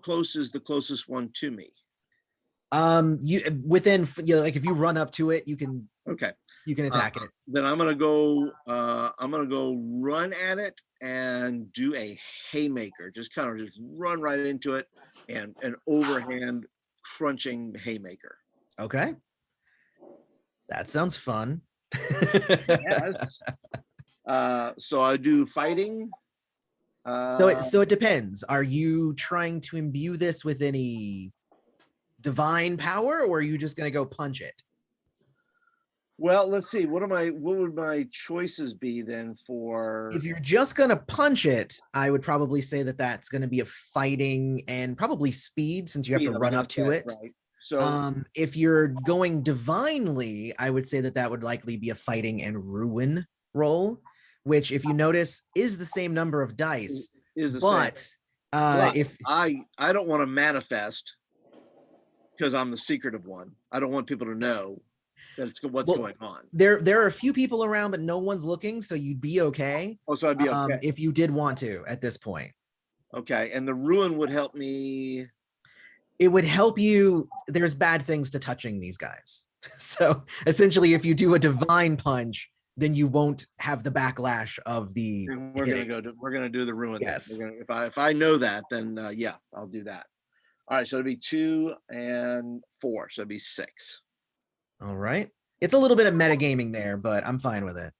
C: close is the closest one to me.
A: You within, like if you run up to it, you can
C: Okay.
A: attack it.
C: Then I'm gonna go run at it and do a haymaker. Just run right into it and an overhand crunching haymaker.
A: Okay. That sounds fun.
C: Yes. So I do fighting.
A: So it depends. Are you trying to imbue this with any divine power, or are you just going to go punch it?
C: Well, let's see. What would my choices be then for?
A: If you're just going to punch it, I would probably say that that's going to be a fighting and probably speed, since you have to run up to it.
C: Right. So
A: if you're going divinely, I would say that would likely be a fighting and ruin roll, which, if you notice, is the same number of dice.
C: is the
A: But
C: same.
A: if
C: I don't want to manifest because I'm the secretive one. I don't want people to know that what's going on.
A: There are a few people around, but no one's looking, so you'd be okay.
C: Oh, so I'd be okay.
A: If you did want to at this point.
C: Okay, and the ruin would help me.
A: It would help you. There's bad things to touching these guys. So essentially, if you do a divine punch, then you won't have the backlash of the.
C: And we're gonna do the ruin.
A: Yes.
C: If I know that, then yeah, I'll do that. All right, so it'd be 2 and 4, so it'd be 6.
A: All right. It's a little bit of metagaming there, but I'm fine with it.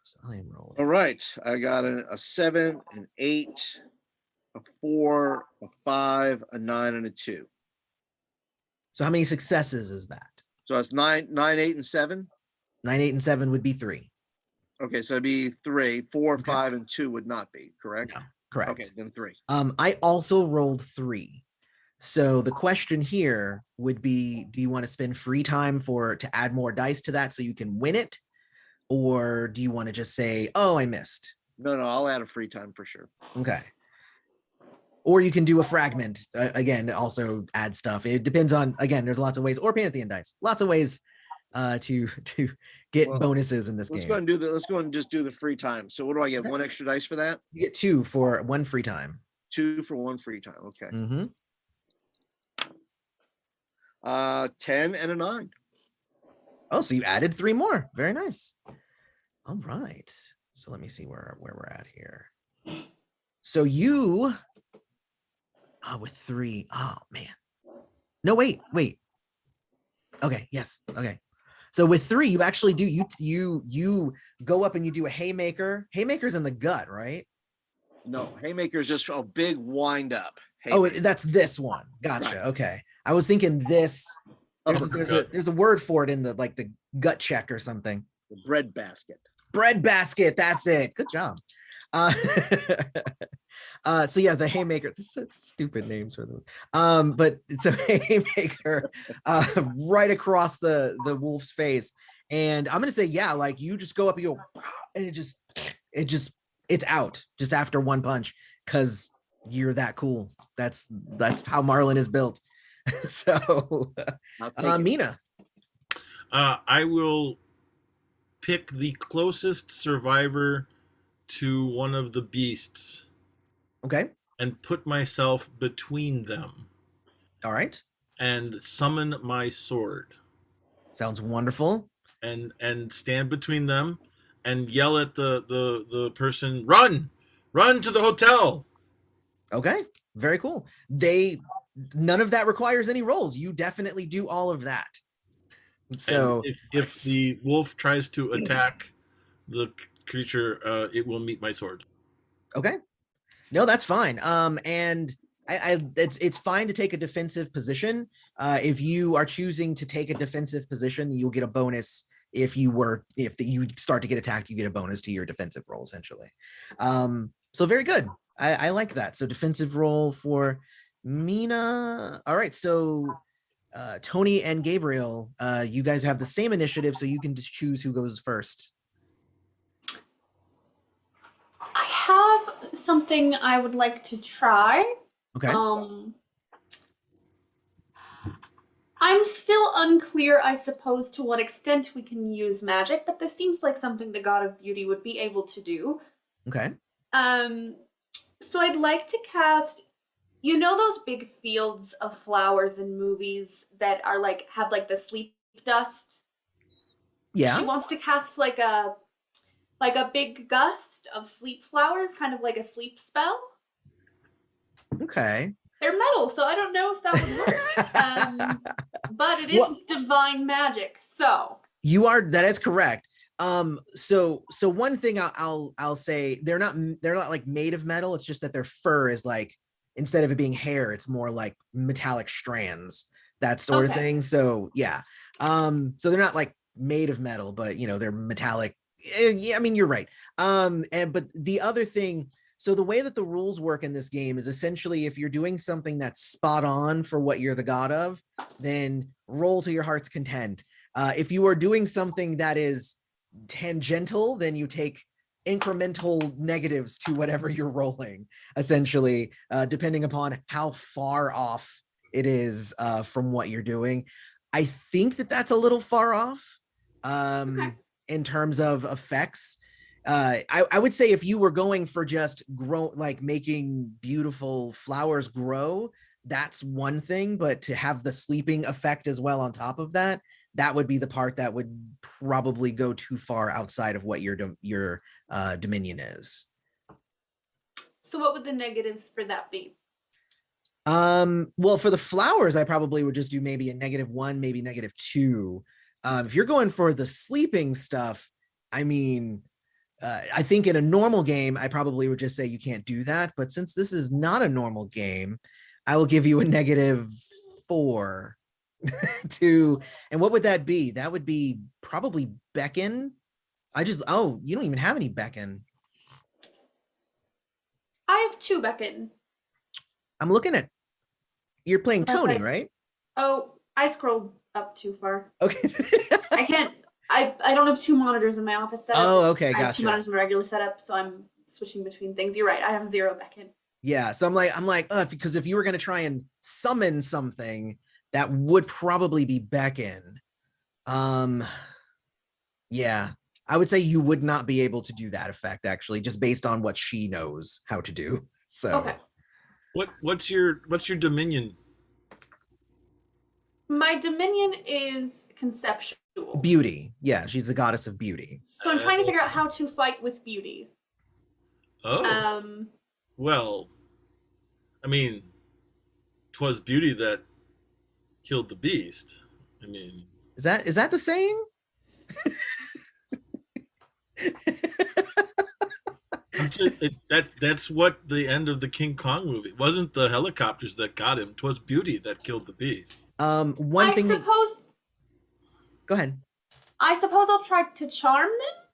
A: So I am rolling.
C: All right, I got a 7, an 8, a 4, a 5, a 9, and a 2.
A: So how many successes is that?
C: So that's 9, 8, and 7.
A: 9, 8, and 7 would be 3.
C: Okay, so it'd be 3, 4,
A: Okay.
C: 5, and 2 would not be correct.
A: No, correct.
C: Okay, then 3.
A: I also rolled 3. So the question here would be, do you want to spend free time to add more dice to that so you can win it? Or do you want to just say, oh, I missed?
C: No, I'll add a free time for sure.
A: Okay. Or you can do a fragment. Again, also add stuff. It depends on, again, there's lots of ways, or Pantheon dice. Lots of ways to get bonuses in this game.
C: Let's go and just do the free time. So what do I get? 1 extra dice for that?
A: You get 2 for 1 free time.
C: 2 for 1 free time. Okay.
A: Mm-hmm.
C: 10 and a 9.
A: Oh, so you added 3 more. Very nice. All right. So let me see where we're at here. So you with 3. Oh man. No, wait. Okay, yes. Okay. So with 3, you actually do you go up and you do a haymaker. Haymaker's in the gut, right?
C: No, haymaker is just a big wind up.
A: Oh, that's this one. Gotcha. Right. Okay. I was thinking this. There's a word for it in the the gut check or something.
C: The bread basket.
A: Bread basket. That's it. Good job. So yeah, the haymaker. This is stupid names for them. But it's a haymaker right across the wolf's face, and I'm gonna say you just go up and you go, and it's out just after 1 punch because you're that cool. That's how Marlin is built. So, Mina.
D: I will pick the closest survivor to one of the beasts.
A: Okay.
D: And put myself between them.
A: All right.
D: And summon my sword.
A: Sounds wonderful.
D: And stand between them and yell at the person, run to the hotel.
A: Okay. Very cool. None of that requires any rolls. You definitely do all of that. So
D: if the wolf tries to attack the creature, it will meet my sword.
A: Okay. No, that's fine. And it's fine to take a defensive position. If you are choosing to take a defensive position, you'll get a bonus. If you start to get attacked, you get a bonus to your defensive roll, essentially. So very good. I like that. So defensive roll for Mina. All right. So Tony and Gabriel, you guys have the same initiative, so you can just choose who goes first.
F: I have something I would like to try.
A: Okay.
F: I'm still unclear, I suppose, to what extent we can use magic, but this seems like something the God of Beauty would be able to do.
A: Okay.
F: So I'd like to cast, those big fields of flowers in movies that are have the sleep dust?
A: Yeah.
F: She wants to cast a big gust of sleep flowers, kind of like a sleep spell.
A: Okay.
F: They're metal, so I don't know if that would work. But it is divine magic, so
A: that is correct. So one thing I'll say, they're not made of metal. It's just that their fur is instead of it being hair, it's more like metallic strands, that sort of thing. So yeah. So they're not made of metal, but they're metallic. Yeah, I mean, you're right. But the other thing, so the way that the rules work in this game is essentially if you're doing something that's spot on for what you're the god of, then roll to your heart's content. If you are doing something that is tangential, then you take incremental negatives to whatever you're rolling, essentially, depending upon how far off it is from what you're doing. I think that's a little far off in terms of effects. I would say if you were going for just making beautiful flowers grow, that's one thing, but to have the sleeping effect as well on top of that, that would be the part that would probably go too far outside of what your dominion is.
F: So what would the negatives for that be?
A: Well, for the flowers, I probably would just do maybe a -1, maybe -2. If you're going for the sleeping stuff, I mean, I think in a normal game, I probably would just say you can't do that. But since this is not a normal game, I will give you a -4 to, and what would that be? That would be probably beckon. You don't even have any beckon.
F: I have 2 beckon.
A: I'm looking at, You're playing
F: Unless
A: Tony,
F: I-
A: right?
F: Oh, I scrolled up too far.
A: Okay.
F: I can't. I don't have 2 monitors in my office setup.
A: Oh, okay,
F: I have 2
A: gotcha.
F: monitors in my regular setup, so I'm switching between things. You're right. I have 0 Beckon.
A: Yeah, so I'm like, because if you were gonna try and summon something, that would probably be Beckon. Yeah, I would say you would not be able to do that effect actually, just based on what she knows how to do. So
F: Okay.
D: What's your Dominion?
F: My Dominion is conceptual.
A: beauty. Yeah, she's the goddess of beauty.
F: So I'm trying to figure out how to fight with beauty.
D: Oh. Well, I mean, 'twas beauty that killed the beast. I mean,
A: Is that the saying?
D: that's what the end of the King Kong movie. It wasn't the helicopters that got him. 'Twas beauty that killed the beast.
A: One thing. Go ahead.
F: I suppose I'll try to charm them.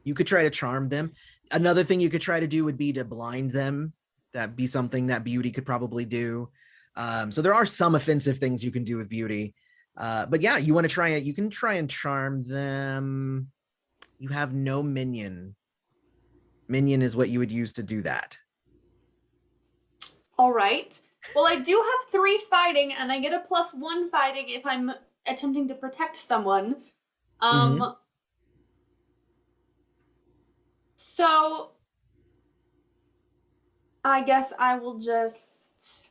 A: You could try to charm them. Another thing you could try to do would be to blind them. That'd be something that beauty could probably do. So there are some offensive things you can do with beauty. But yeah, you want to try it. You can try and charm them. You have no minion. Minion is what you would use to do that.
F: All right. Well, I do have 3 fighting, and I get a +1 fighting if I'm attempting to protect someone. So I guess I will just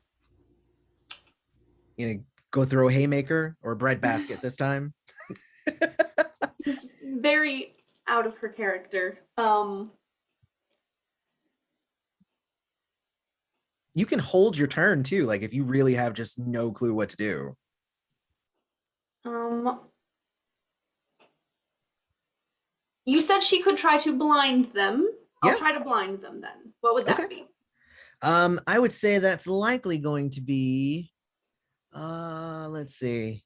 A: Go throw a haymaker or a bread basket this time.
F: It's very out of her character.
A: You can hold your turn too, like if you really have just no clue what to do.
F: You said she could try to blind them.
A: Yeah.
F: I'll try to blind them then. What would that be?
A: I would say that's likely going to be let's see.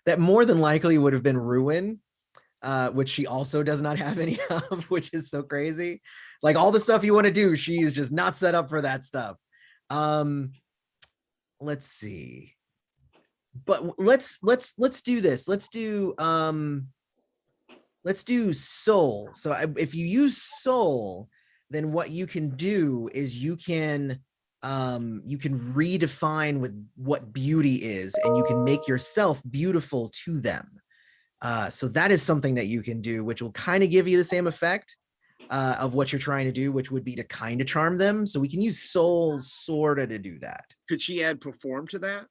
A: That more than likely would have been ruin, which she also does not have any of, which is so crazy. Like all the stuff you want to do, she is just not set up for that stuff. Let's see. But let's do this. Let's do soul. So if you use soul, then what you can do is you can redefine what beauty is, and you can make yourself beautiful to them. So that is something that you can do, which will kind of give you the same effect of what you're trying to do, which would be to kind of charm them. So we can use soul sort of to do that.
C: Could she add perform to that?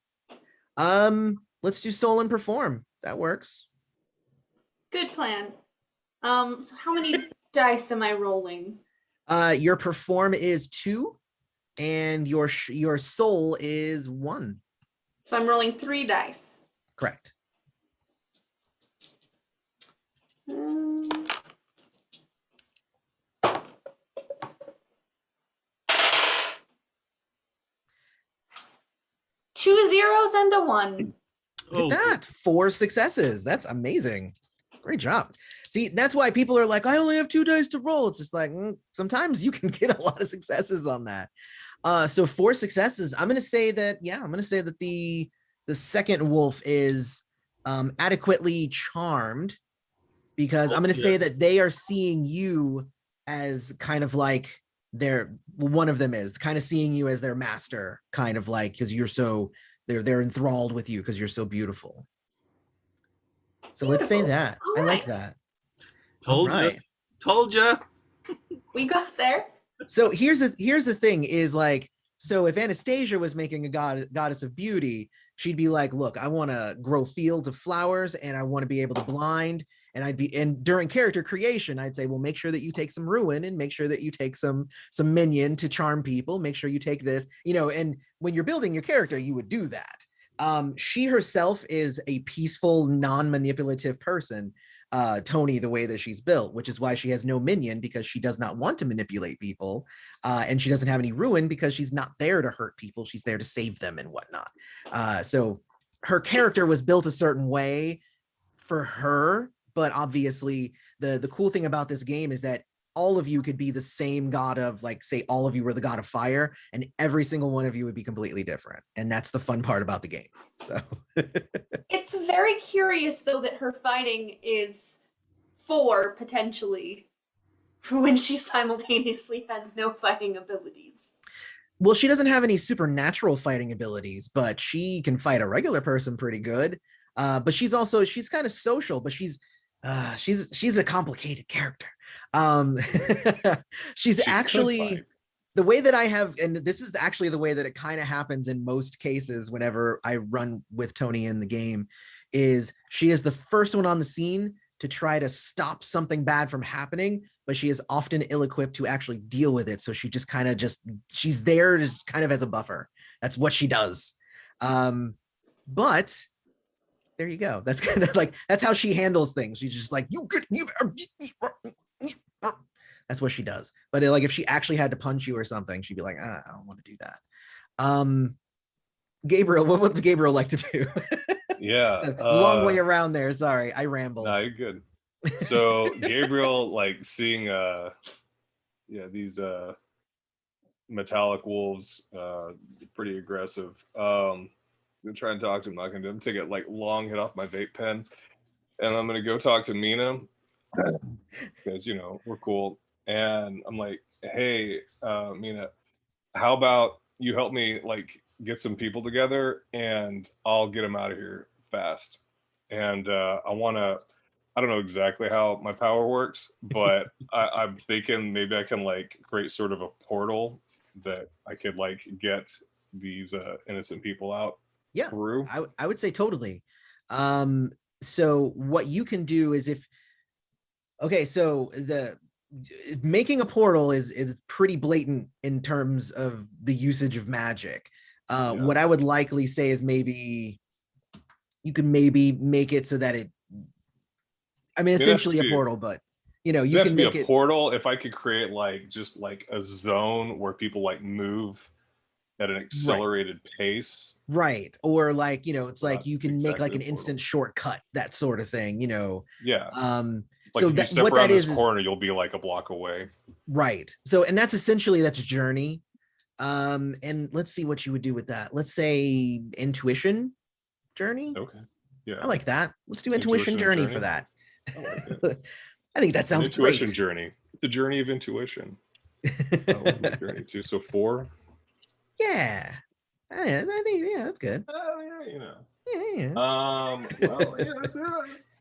A: Let's do soul and perform. That works.
F: Good plan. So how many dice am I rolling?
A: Your perform is 2, and your soul is 1.
F: So I'm rolling 3 dice.
A: Correct.
F: Two 0s and a 1.
A: Look at that. 4 successes. That's amazing. Great job. See, that's why people are like, I only have 2 dice to roll. It's just like, sometimes you can get a lot of successes on that. So 4 successes. I'm going to say that, the second wolf is adequately charmed, because I'm going to say that they are seeing you as kind of like one of them is kind of seeing you as their master, kind of like, because they're enthralled with you because you're so beautiful. So let's say that. I like that.
D: Told ya.
F: We got there.
A: So here's the thing is like, so if Anastasia was making a goddess of beauty, she'd be like, look, I want to grow fields of flowers, and I want to be able to blind. And during character creation, I'd say, well, make sure that you take some ruin, and make sure that you take some minion to charm people. Make sure you take this, and when you're building your character, you would do that. She herself is a peaceful, non-manipulative person, Tony, the way that she's built, which is why she has no minion, because she does not want to manipulate people. And she doesn't have any ruin because she's not there to hurt people. She's there to save them and whatnot. So her character was built a certain way for her. But obviously, the cool thing about this game is that all of you could be the same god of, like, say all of you were the god of fire, and every single one of you would be completely different. And that's the fun part about the game. So
F: It's very curious though that her fighting is 4 potentially when she simultaneously has no fighting abilities.
A: well, she doesn't have any supernatural fighting abilities, but she can fight a regular person pretty good. But she's kind of social, but she's a complicated character. She's
E: She could
A: actually
E: fight.
A: the way that I have, and this is actually the way that it kind of happens in most cases whenever I run with Tony in the game, is she is the first one on the scene to try to stop something bad from happening, but she is often ill-equipped to actually deal with it. So she just kind of she's there just kind of as a buffer. That's what she does. But there you go. That's kind of like, that's how she handles things. She's just like, that's what she does. But like, if she actually had to punch you or something, she'd be like, I don't want to do that. Gabriel, what would Gabriel like to do?
E: Yeah.
A: Long way around there. Sorry, I rambled.
E: No, you're good. So Gabriel, like seeing these metallic wolves, pretty aggressive. I'm gonna try and talk to him. Not gonna do him. Take a like long hit off my vape pen, and I'm gonna go talk to Mina because we're cool. And I'm like, hey, Mina, how about you help me like get some people together, and I'll get them out of here fast. And I don't know exactly how my power works, but I'm thinking maybe I can like create sort of a portal that I could like get these innocent people out through.
A: I would say totally. So what you can do is so the making a portal is pretty blatant in terms of the usage of magic. What I would likely say is maybe you can maybe make it so that essentially a portal, but you can make
E: it a portal. If I could create like just like a zone where people like move at an accelerated pace,
A: right? Or like it's like you can make like an instant shortcut, that sort of thing.
E: Like
A: so
E: if you step
A: what
E: around
A: that
E: this
A: is
E: corner, you'll be like a block away.
A: Right. So, and that's journey. And let's see what you would do with that. Let's say intuition journey.
E: Okay. Yeah.
A: I like that. Let's do intuition journey for that.
E: I like it.
A: I think that sounds
E: intuition
A: great.
E: Journey. It's a journey of intuition. I like the journey too. So 4.
A: Yeah. I think that's good.
E: Yeah. Well,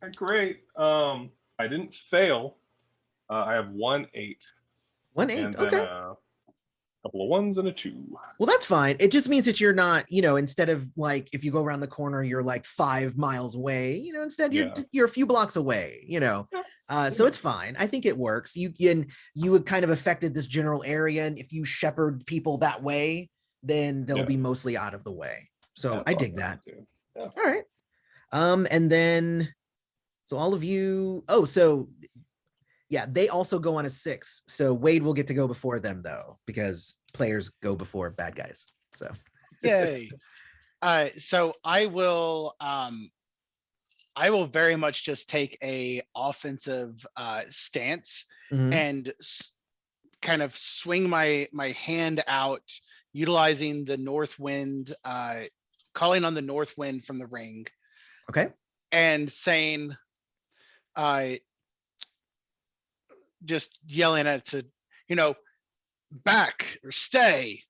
E: that's great. I didn't fail. I have 1 8.
A: 1 8. Okay.
E: A couple of 1s and a 2.
A: Well, that's fine. It just means that you're not, instead of like if you go around the corner, you're like 5 miles away. Instead you're a few blocks away. So it's fine. I think it works. You have kind of affected this general area, and if you shepherd people that way, then they'll be mostly out of the way. So I dig that.
E: Yeah.
A: All right. And then so all of you. Oh, so yeah, they also go on a 6. So Wade will get to go before them though, because players go before bad guys. So
B: yay. So I will very much just take a offensive stance and kind of swing my hand out, utilizing the north wind, calling on the north wind from the ring.
A: Okay.
B: And saying, just yelling at to, back or stay.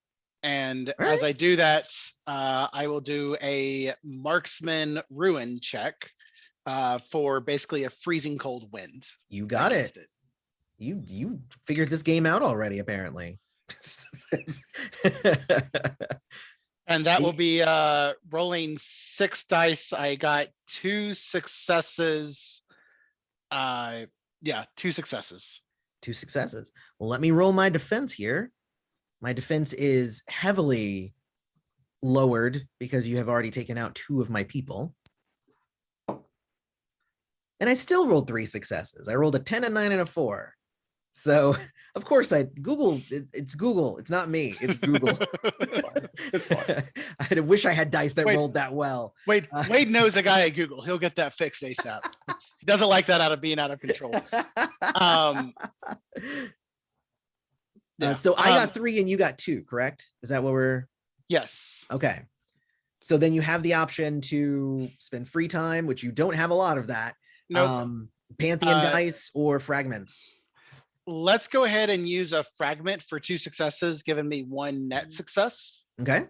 B: And as I do that, I will do a marksman ruin check for basically a freezing cold wind.
A: You got it. You figured this game out already, apparently.
B: And that will be rolling 6 dice. I got 2 successes. 2 successes.
A: 2 successes. Well, let me roll my defense here. My defense is heavily lowered because you have already taken out 2 of my people. And I still rolled 3 successes. I rolled a 10, a 9, and a 4. So, of course, it's Google. It's not me. It's Google.
E: It's fine.
A: I wish I had dice that rolled that well.
B: Wade knows a guy at Google. He'll get that fixed ASAP. He doesn't like that being out of control. Yeah.
A: So I got 3 and you got 2, correct? Is that what we're?
B: Yes.
A: Okay. So then you have the option to spend free time, which you don't have a lot of that.
B: Nope.
A: Pantheon dice or fragments.
B: Let's go ahead and use a fragment for 2 successes, giving me 1 net success.
A: Okay.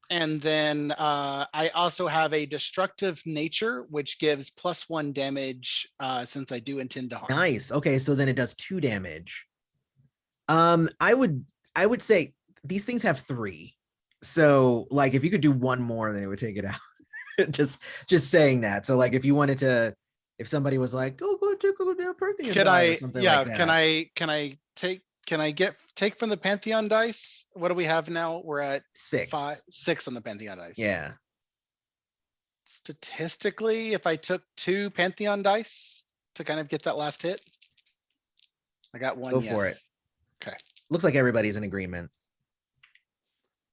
B: And then I also have a destructive nature, which gives +1 damage since I do intend to harm.
A: Nice. Okay, so then it does 2 damage. I would say these things have 3. So like if you could do 1 more, then it would take it out. just saying that. So like if you wanted to, if somebody was like, go down Pantheon
B: Can
A: die or
B: I?
A: something
B: Yeah.
A: like that.
B: Can I take from the Pantheon dice? What do we have now? We're at
A: 6.
B: 6 on the Pantheon dice.
A: Yeah.
B: Statistically, if I took 2 Pantheon dice to kind of get that last hit, I got 1.
A: Go for it.
B: Okay.
A: Looks like everybody's in agreement.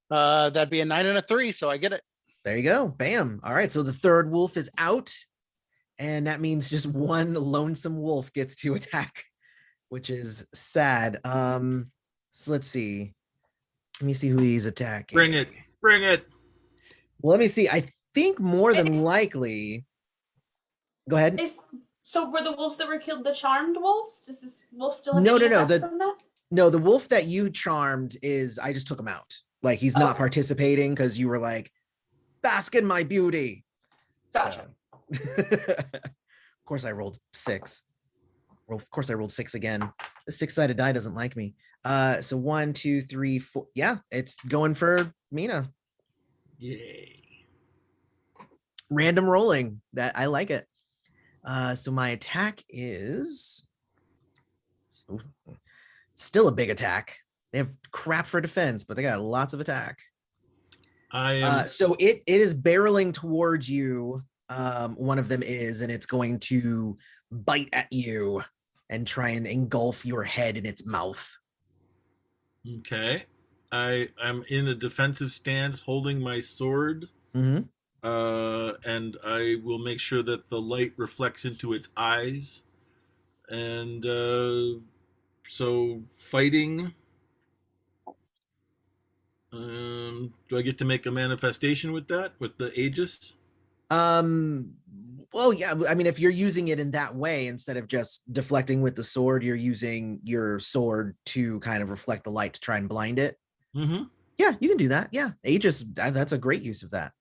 B: That'd be a 9 and a 3, so I get it.
A: There you go. Bam. All right. So the third wolf is out. And that means just 1 lonesome wolf gets to attack, which is sad. So let's see. Let me see who he's attacking.
D: Bring it. Bring it.
A: Well, let me see. I think more than
F: It's-
A: likely. Go ahead.
F: So were the wolves that were killed the charmed wolves? Does this wolf still have
A: No,
F: any
A: no, no,
F: effect from that?
A: No, the wolf that you charmed is, I just took him out. Like he's not
F: Okay.
A: participating because you were like, bask in my beauty.
F: Gotcha.
A: Of course I rolled 6. Well, of course I rolled 6 again. The 6-sided die doesn't like me. So 1, 2, 3, 4. Yeah, it's going for Mina.
D: Yay.
A: Random rolling. That I like it. So my attack is still a big attack. They have crap for defense, but they got lots of attack.
D: I am
A: So it is barreling towards you. One of them is, and it's going to bite at you and try and engulf your head in its mouth.
D: okay. I am in a defensive stance holding my sword.
A: Mm-hmm.
D: And I will make sure that the light reflects into its eyes. And so fighting. Do I get to make a manifestation with that, with the Aegis?
A: Well, yeah, I mean, if you're using it in that way, instead of just deflecting with the sword, you're using your sword to kind of reflect the light to try and blind it.
D: Mm-hmm.
A: Yeah, you can do that. Yeah, Aegis, that's a great use of that.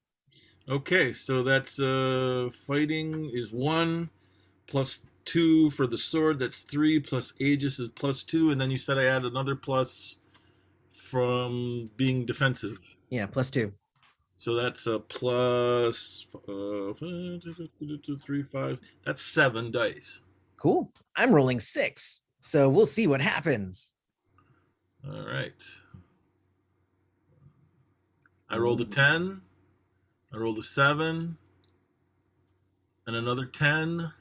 D: Okay, so that's fighting is 1 plus 2 for the sword. That's 3 plus Aegis is +2, and then you said I add another plus from being defensive.
A: Yeah, +2.
D: So that's a plus 3, 5. That's 7 dice.
A: Cool. I'm rolling 6, so we'll see what happens.
D: All right. I rolled a 10. I rolled a 7. And another 10.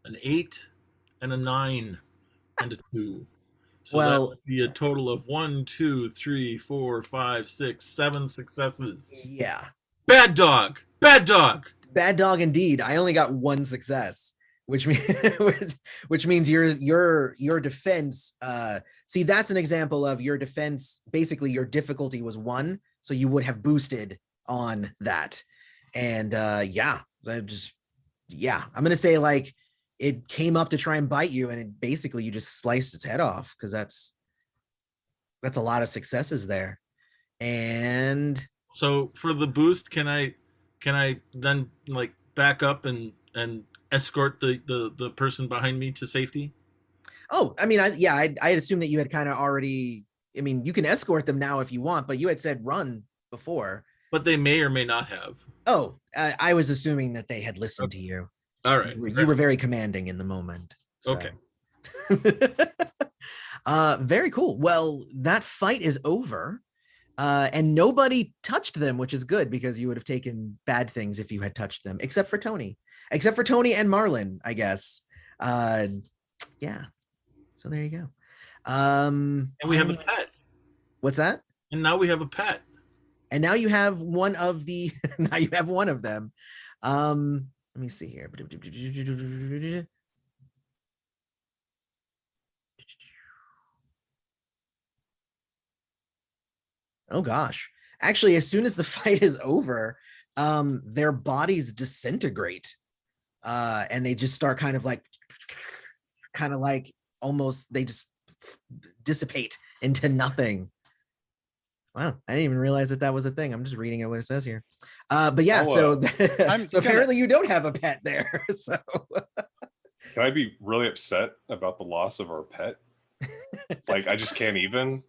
D: An 8. And a 9. And a 2. So
A: Well-
D: that would be a total of 1, 2, 3, 4, 5, 6, 7 successes.
A: Yeah.
D: Bad dog. Bad dog.
A: Bad dog indeed. I only got 1 success, which means which means your defense. See, that's an example of your defense. Basically, your difficulty was 1, so you would have boosted on that. And I'm gonna say like it came up to try and bite you, and basically you just sliced its head off because that's a lot of successes there. And
D: So for the boost, can I then like back up and escort the person behind me to safety?
A: oh, I mean, I'd assume that you had kind of already. I mean, you can escort them now if you want, but you had said run before.
D: But they may or may not have.
A: Oh, I was assuming that they had listened to you.
D: All right.
A: You were very commanding in the moment. So.
D: Okay.
A: Very cool. Well, that fight is over. And nobody touched them, which is good because you would have taken bad things if you had touched them, except for Tony and Marlin, I guess. Yeah. So there you go.
D: And we have a pet.
A: What's that?
D: And now we have a pet.
A: And now you have one of the. Now you have one of them. Let me see here. Oh gosh. Actually, as soon as the fight is over, their bodies disintegrate. And they just start kind of like almost they just dissipate into nothing. Wow, I didn't even realize that was a thing. I'm just reading what it says here. But yeah, so so apparently you don't have a pet there. So
E: can I be really upset about the loss of our pet? Like I just can't even.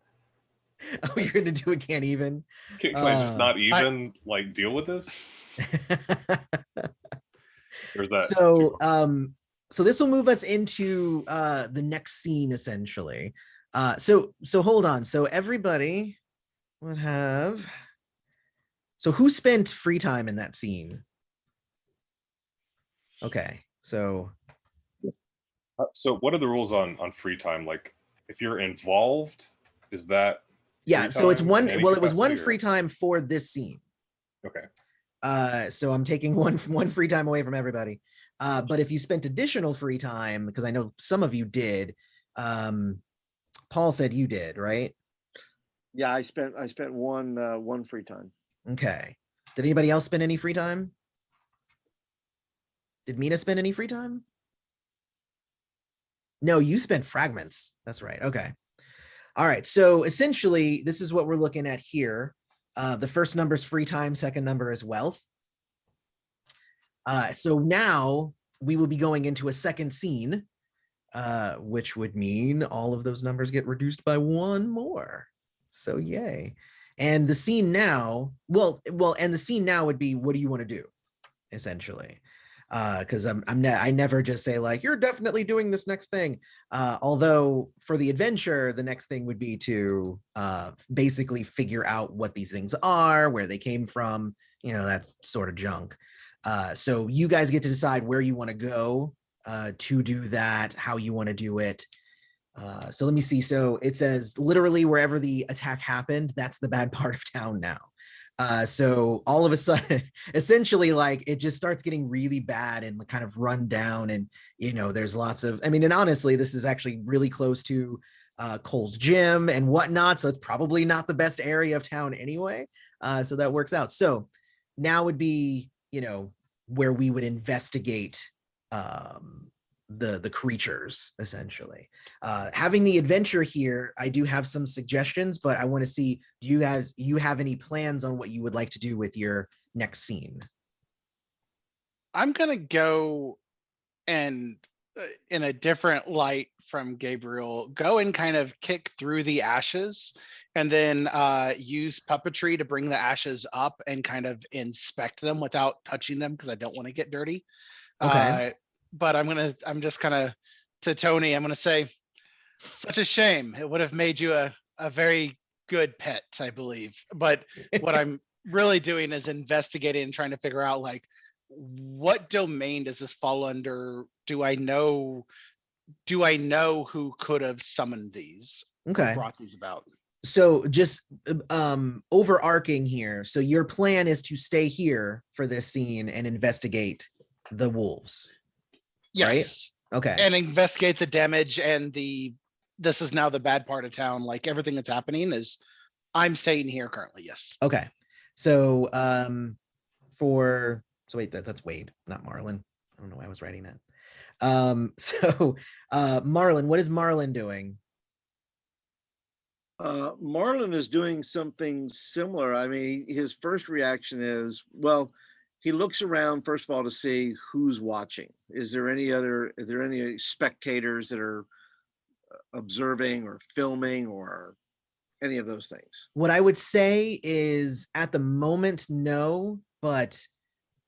A: Oh, you're gonna do a can't even?
E: Can I just not even like deal with this? Or is that
A: so so this will move us into the next scene essentially. So hold on. So everybody would have. So who spent free time in that scene? Okay, so
E: what are the rules on free time? Like if you're involved, is that
A: yeah, so it's one, well, it was one
E: or?
A: free time for this scene.
E: Okay.
A: So I'm taking one free time away from everybody. But if you spent additional free time, because I know some of you did, Paul said you did, right?
C: Yeah, I spent one free time.
A: Okay. Did anybody else spend any free time? Did Mina spend any free time? No, you spent fragments. That's right. Okay. All right. So essentially, this is what we're looking at here. The first number is free time. Second number is wealth. So now we will be going into a second scene, which would mean all of those numbers get reduced by one more. So yay. And the scene now, and the scene now would be, what do you want to do? Essentially. Because I never just say like, you're definitely doing this next thing. Although for the adventure, the next thing would be to basically figure out what these things are, where they came from, that sort of junk. So you guys get to decide where you want to go to do that, how you want to do it. So let me see. So it says literally wherever the attack happened, that's the bad part of town now. So all of a sudden, essentially, like it just starts getting really bad and kind of run down. And, there's lots of, and honestly, this is actually really close to Cole's gym and whatnot. So it's probably not the best area of town anyway. So that works out. So now would be, where we would investigate the creatures essentially. Having the adventure here, I do have some suggestions, but I want to see, do you have any plans on what you would like to do with your next scene?
B: I'm gonna go and in a different light from Gabriel, go and kind of kick through the ashes and then use puppetry to bring the ashes up and kind of inspect them without touching them because I don't want to get dirty.
A: Okay.
B: But I'm just kind of, to Tony, I'm gonna say, such a shame. It would have made you a very good pet, I believe. But what I'm really doing is investigating and trying to figure out like, what domain does this fall under? Do I know who could have summoned these?
A: Okay.
B: Or brought these about?
A: So just overarching here. So your plan is to stay here for this scene and investigate the wolves.
B: Yes.
A: Right? Okay.
B: And investigate the damage and this is now the bad part of town. Like everything that's happening is I'm staying here currently. Yes.
A: Okay. So wait, that's Wade, not Marlon. I don't know why I was writing that. So Marlon, what is Marlon doing?
C: Marlon is doing something similar. His first reaction is, well, he looks around first of all to see who's watching. Is there any spectators that are observing or filming or any of those things?
A: What I would say is at the moment, no, but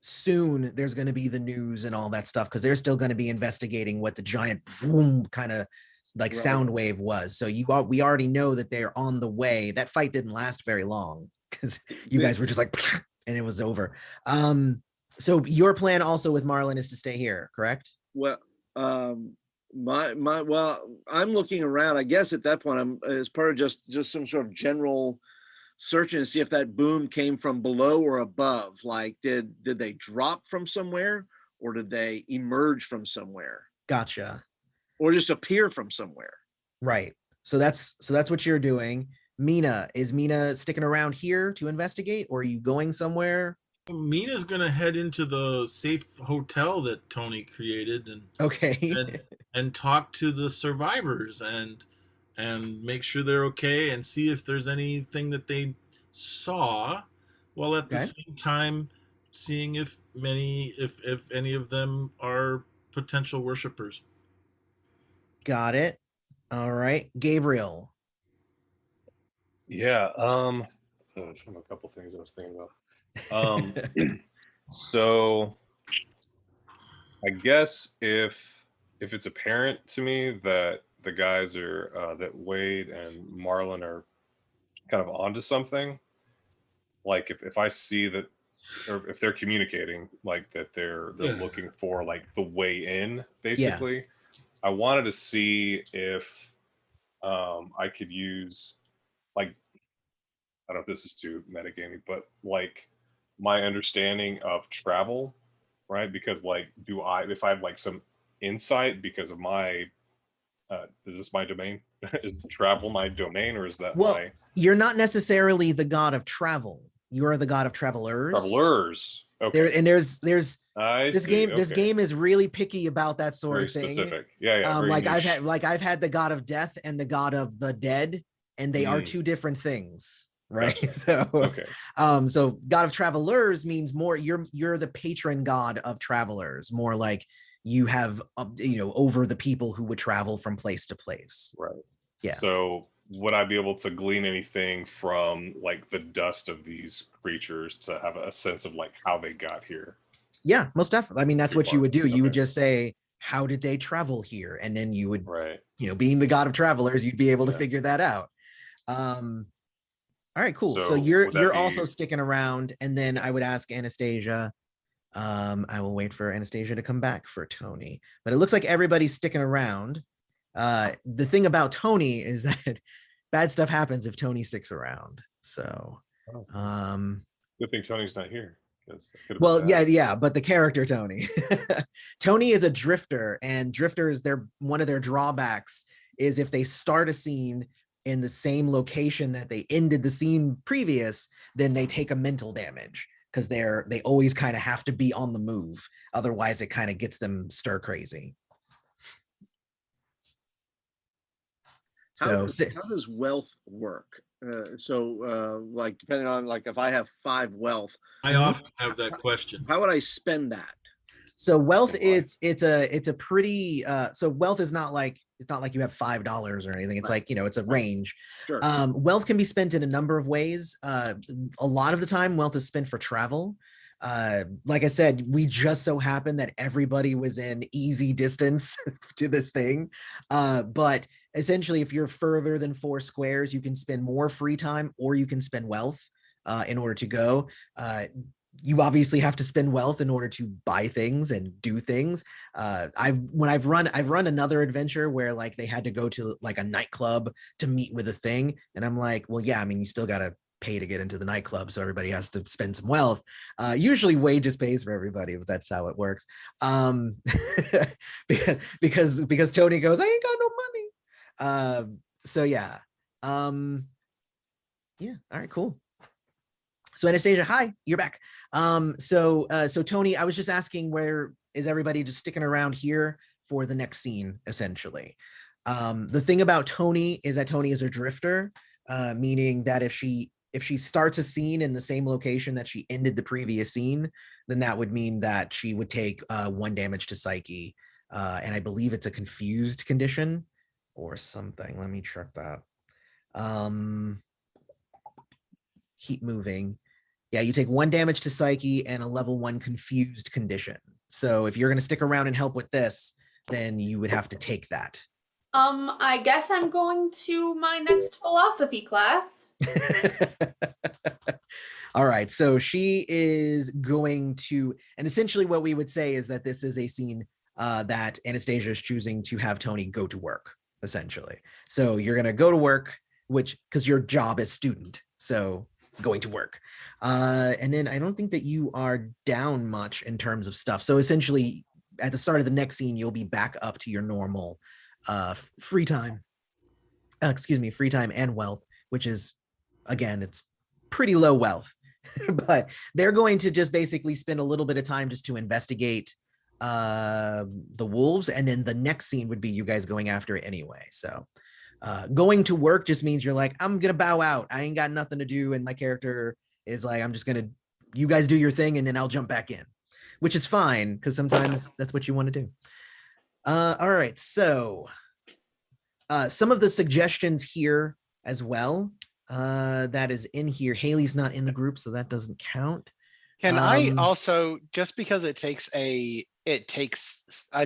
A: soon there's going to be the news and all that stuff because they're still going to be investigating what the giant boom kind of like sound wave was. So we already know that they're on the way. That fight didn't last very long because you guys were just like, and it was over. So your plan also with Marlon is to stay here, correct?
C: Well, well, I'm looking around. I guess at that point, I'm as part of just some sort of general searching to see if that boom came from below or above. Like, did they drop from somewhere, or did they emerge from somewhere?
A: Gotcha.
C: Or just appear from somewhere.
A: Right. So that's what you're doing. Mina, is Mina sticking around here to investigate, or are you going somewhere?
D: Mina's gonna head into the safe hotel that Tony created
A: Okay.
D: and talk to the survivors and make sure they're okay and see if there's anything that they saw, while at the
A: Okay.
D: same time seeing if any of them are potential worshipers.
A: Got it. All right. Gabriel.
E: Yeah. There's a couple things I was thinking about. So I guess if it's apparent to me that the guys are that Wade and Marlon are kind of onto something, like if I see that, or if they're communicating like that they're
D: Yeah.
E: looking for like the way in,
A: Yeah.
E: basically, I wanted to see if I could use, like, I don't know if this is too metagaming, but like my understanding of travel, right? Because like, if I have like some insight because of my, is this my domain? Is travel my domain, or is that
A: Well,
E: my
A: you're not necessarily the god of travel. You're the god of travelers.
E: travelers? Okay,
A: There and there's
E: I
A: this
E: see.
A: game.
E: Okay.
A: This game is really picky about that sort
E: Very
A: of thing.
E: specific. Yeah, yeah. Very
A: Like
E: niche.
A: I've had the god of death and the god of the dead, and they are two different things, right?
E: Gotcha.
A: So
E: Okay.
A: so god of travelers means more you're the patron god of travelers, more like you have over the people who would travel from place to place.
E: Right.
A: Yeah.
E: So would I be able to glean anything from like the dust of these creatures to have a sense of like how they got here?
A: Yeah, most definitely. I mean, that's
E: Too
A: what you
E: far.
A: would do. You would
E: Okay.
A: just say, how did they travel here? And then you would,
E: Right.
A: being the god of travelers, you'd be able to
E: Yeah.
A: figure that out. All right, cool. So
E: So would that
A: you're
E: be-
A: also sticking around, and then I would ask Anastasia. I will wait for Anastasia to come back for Tony. But it looks like everybody's sticking around. The thing about Tony is that bad stuff happens if Tony sticks around. So
E: Oh. Good thing Tony's not here.
A: well, yeah, but the character Tony. Tony is a drifter, and drifters, one of their drawbacks is if they start a scene in the same location that they ended the scene previous, then they take a mental damage because they always kind of have to be on the move. Otherwise, it kind of gets them stir crazy.
C: How does wealth work? Like depending on like if I have 5 wealth,
D: I often have that question.
C: how would I spend that?
A: So wealth, it's a pretty so wealth is not like you have $5 or anything. It's
C: Right.
A: like it's a range.
C: Sure.
A: Wealth can be spent in a number of ways. A lot of the time, wealth is spent for travel. Like I said, we just so happened that everybody was in easy distance to this thing. But essentially, if you're further than 4 squares, you can spend more free time, or you can spend wealth in order to go. You obviously have to spend wealth in order to buy things and do things. I've run another adventure where like they had to go to like a nightclub to meet with a thing, and I'm like, well, yeah, I mean, you still gotta pay to get into the nightclub, so everybody has to spend some wealth. Usually wages pays for everybody, but that's how it works. Because Tony goes, I ain't got no money. So yeah. Yeah, all right, cool. So Anastasia, hi, you're back. So Tony, I was just asking, where is everybody just sticking around here for the next scene, essentially? The thing about Tony is that Tony is a drifter, meaning that if she starts a scene in the same location that she ended the previous scene, then that would mean that she would take 1 damage to psyche. And I believe it's a confused condition or something. Let me check that. Keep moving. Yeah, you take 1 damage to psyche and a level 1 confused condition. So if you're going to stick around and help with this, then you would have to take that.
F: I guess I'm going to my next philosophy class.
A: All right, so she is going to, and essentially what we would say is that this is a scene that Anastasia is choosing to have Tony go to work, essentially. So you're going to go to work, because your job is student, so going to work. And then I don't think that you are down much in terms of stuff. So essentially, at the start of the next scene, you'll be back up to your normal free time. Free time and wealth. which is, again, it's pretty low wealth. But they're going to just basically spend a little bit of time just to investigate the wolves, and then the next scene would be you guys going after it anyway. So going to work just means you're like, I'm gonna bow out, I ain't got nothing to do, and my character is like, I'm just gonna, you guys do your thing and then I'll jump back in, which is fine because sometimes that's what you want to do. All right, so some of the suggestions here as well, that is in here. Haley's not in the group, so that doesn't count.
B: Can I also, just because it takes a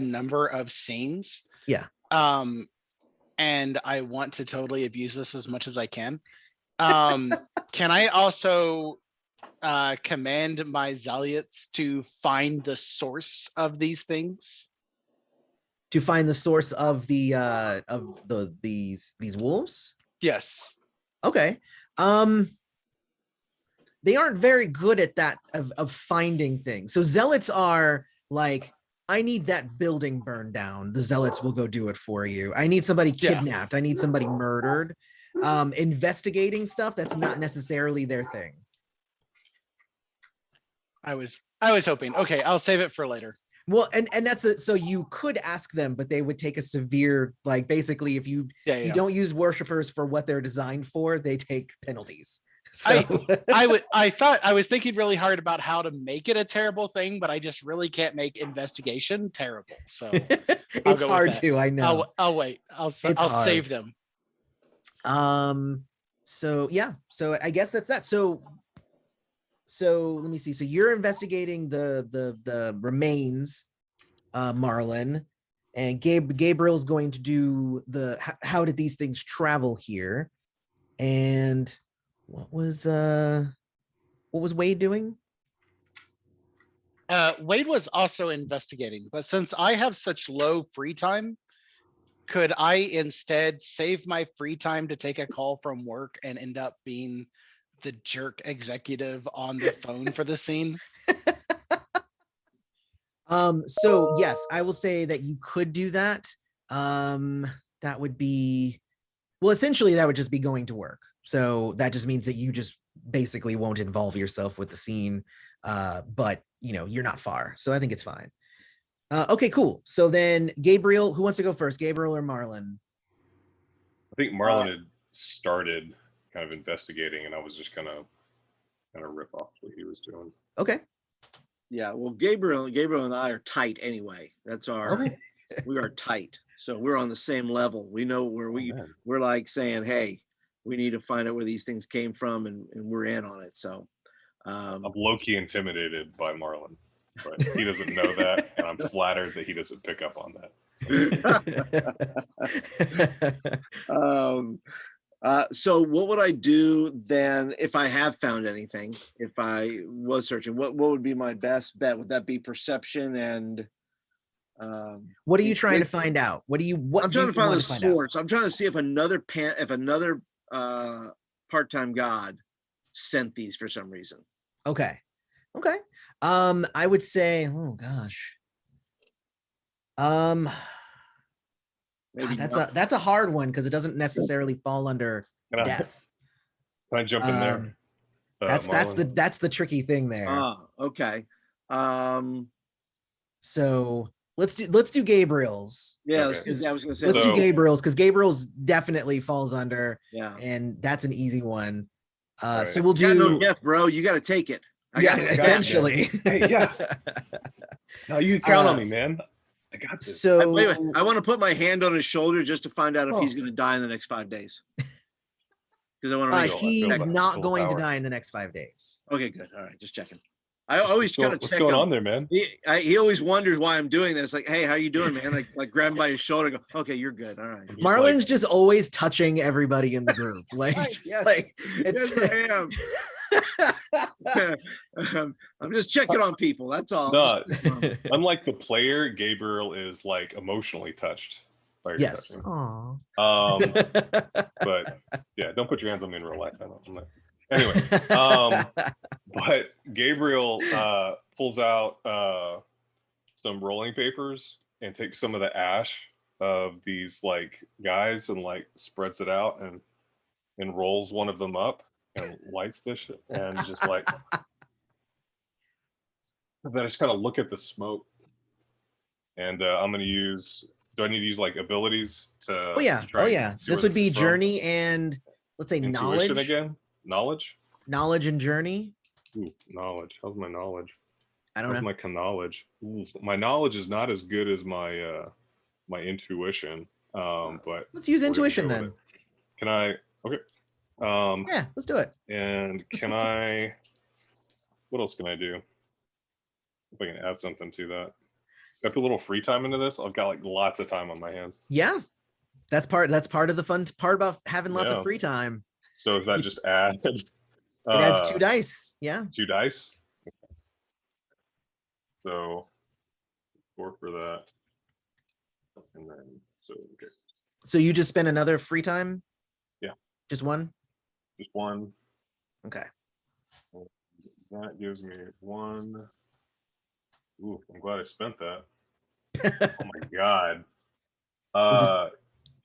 B: number of scenes.
A: Yeah.
B: And I want to totally abuse this as much as I can. Can I also command my zealots to find the source of these things?
A: To find the source of these wolves?
B: Yes.
A: Okay. They aren't very good at that of finding things. So zealots are like, I need that building burned down. The zealots will go do it for you. I need somebody kidnapped. I need somebody murdered. Investigating stuff, that's not necessarily their thing.
B: I was hoping. Okay, I'll save it for later.
A: Well, and that's it. So you could ask them, but they would take a severe, like, basically, if you don't use worshipers for what they're designed for, they take penalties. So
B: I was thinking really hard about how to make it a terrible thing, but I just really can't make investigation terrible. So
A: it's hard to, I know.
B: I'll wait. I'll save them.
A: So yeah, so I guess that's that. So let me see. So you're investigating the remains, Marlon, and Gabriel's going to do the how did these things travel here, and what was Wade doing?
B: Wade was also investigating, but since I have such low free time, could I instead save my free time to take a call from work and end up being the jerk executive on the phone for the scene?
A: So yes, I will say that you could do that. That would be, well, essentially that would just be going to work. So that just means that you just basically won't involve yourself with the scene. But you know, you're not far. So I think it's fine. Okay, cool. So then Gabriel, who wants to go first? Gabriel or Marlon?
E: I think Marlon had started kind of investigating, and I was just gonna kind of rip off what he was doing.
A: Okay.
C: Yeah, well, Gabriel and I are tight anyway. That's our, we are tight. So we're on the same level. We know where we're like saying, hey, we need to find out where these things came from, and we're in on it. So
E: I'm low-key intimidated by Marlon, but he doesn't know that, and I'm flattered that he doesn't pick up on that.
C: So what would I do then if I have found anything? If I was searching, what would be my best bet? Would that be perception and?
A: What are you trying to find out? I'm
C: trying to find the source. I'm trying to see if another part-time god sent these for some reason.
A: Okay. I would say, oh gosh. God, that's a hard one because it doesn't necessarily fall under death.
E: Can I jump in there?
A: That's the tricky thing there.
C: Okay.
A: So let's do Gabriel's.
C: Yeah,
E: okay.
C: Let's
A: do Gabriel's because Gabriel's definitely falls under.
C: Yeah,
A: and that's an easy one.
E: Right.
A: So we'll do.
C: Yes, bro, you got to take it.
A: Essentially.
E: Hey, yeah. No, you can count on me, man. I got this.
A: So
C: wait, I want to put my hand on his shoulder just to find out if he's going to die in the next 5 days. Because I want to.
A: He's not going to die in the next 5 days.
C: Okay, good. All right, just checking. I always kind of check.
E: What's going on there, man?
C: He always wonders why I'm doing this. Like, hey, how you doing, man? Like grab him by his shoulder. And go, okay, you're good. All right.
A: Marlon's just always touching everybody in the group. Like,
C: yes, I am. I'm just checking on people. That's all.
E: No, unlike the player, Gabriel is like emotionally touched by your touching. But yeah, don't put your hands on me in real life. Anyway, but Gabriel pulls out some rolling papers and takes some of the ash of these like guys and like spreads it out and and rolls one of them up and lights this shit and just like then I just kind of look at the smoke and I'm gonna use, do I need to use like abilities to
A: Oh yeah,
E: try
A: oh
E: and
A: yeah.
E: see
A: This
E: where
A: would be
E: is from?
A: journey and let's say
E: Intuition
A: knowledge.
E: again? Knowledge?
A: Knowledge and journey.
E: Ooh, knowledge. How's my knowledge?
A: I don't
E: How's
A: know.
E: my knowledge? Ooh, my knowledge is not as good as my my intuition. But
A: Let's use
E: we're gonna
A: intuition
E: go with
A: then.
E: it. Can I? Okay.
A: Yeah, let's do it.
E: And can I? What else can I do? If I can add something to that. Can I put a little free time into this? I've got like lots of time on my hands.
A: Yeah, that's part of the fun part about having lots
E: Yeah.
A: of free time.
E: So is that just add?
A: It adds 2 dice. Yeah.
E: 2 dice. So 4 for that, and then so okay.
A: So you just spend another free time?
E: Yeah.
A: Just one?
E: Just 1.
A: Okay.
E: That gives me 1. Ooh, I'm glad I spent that. Oh my god.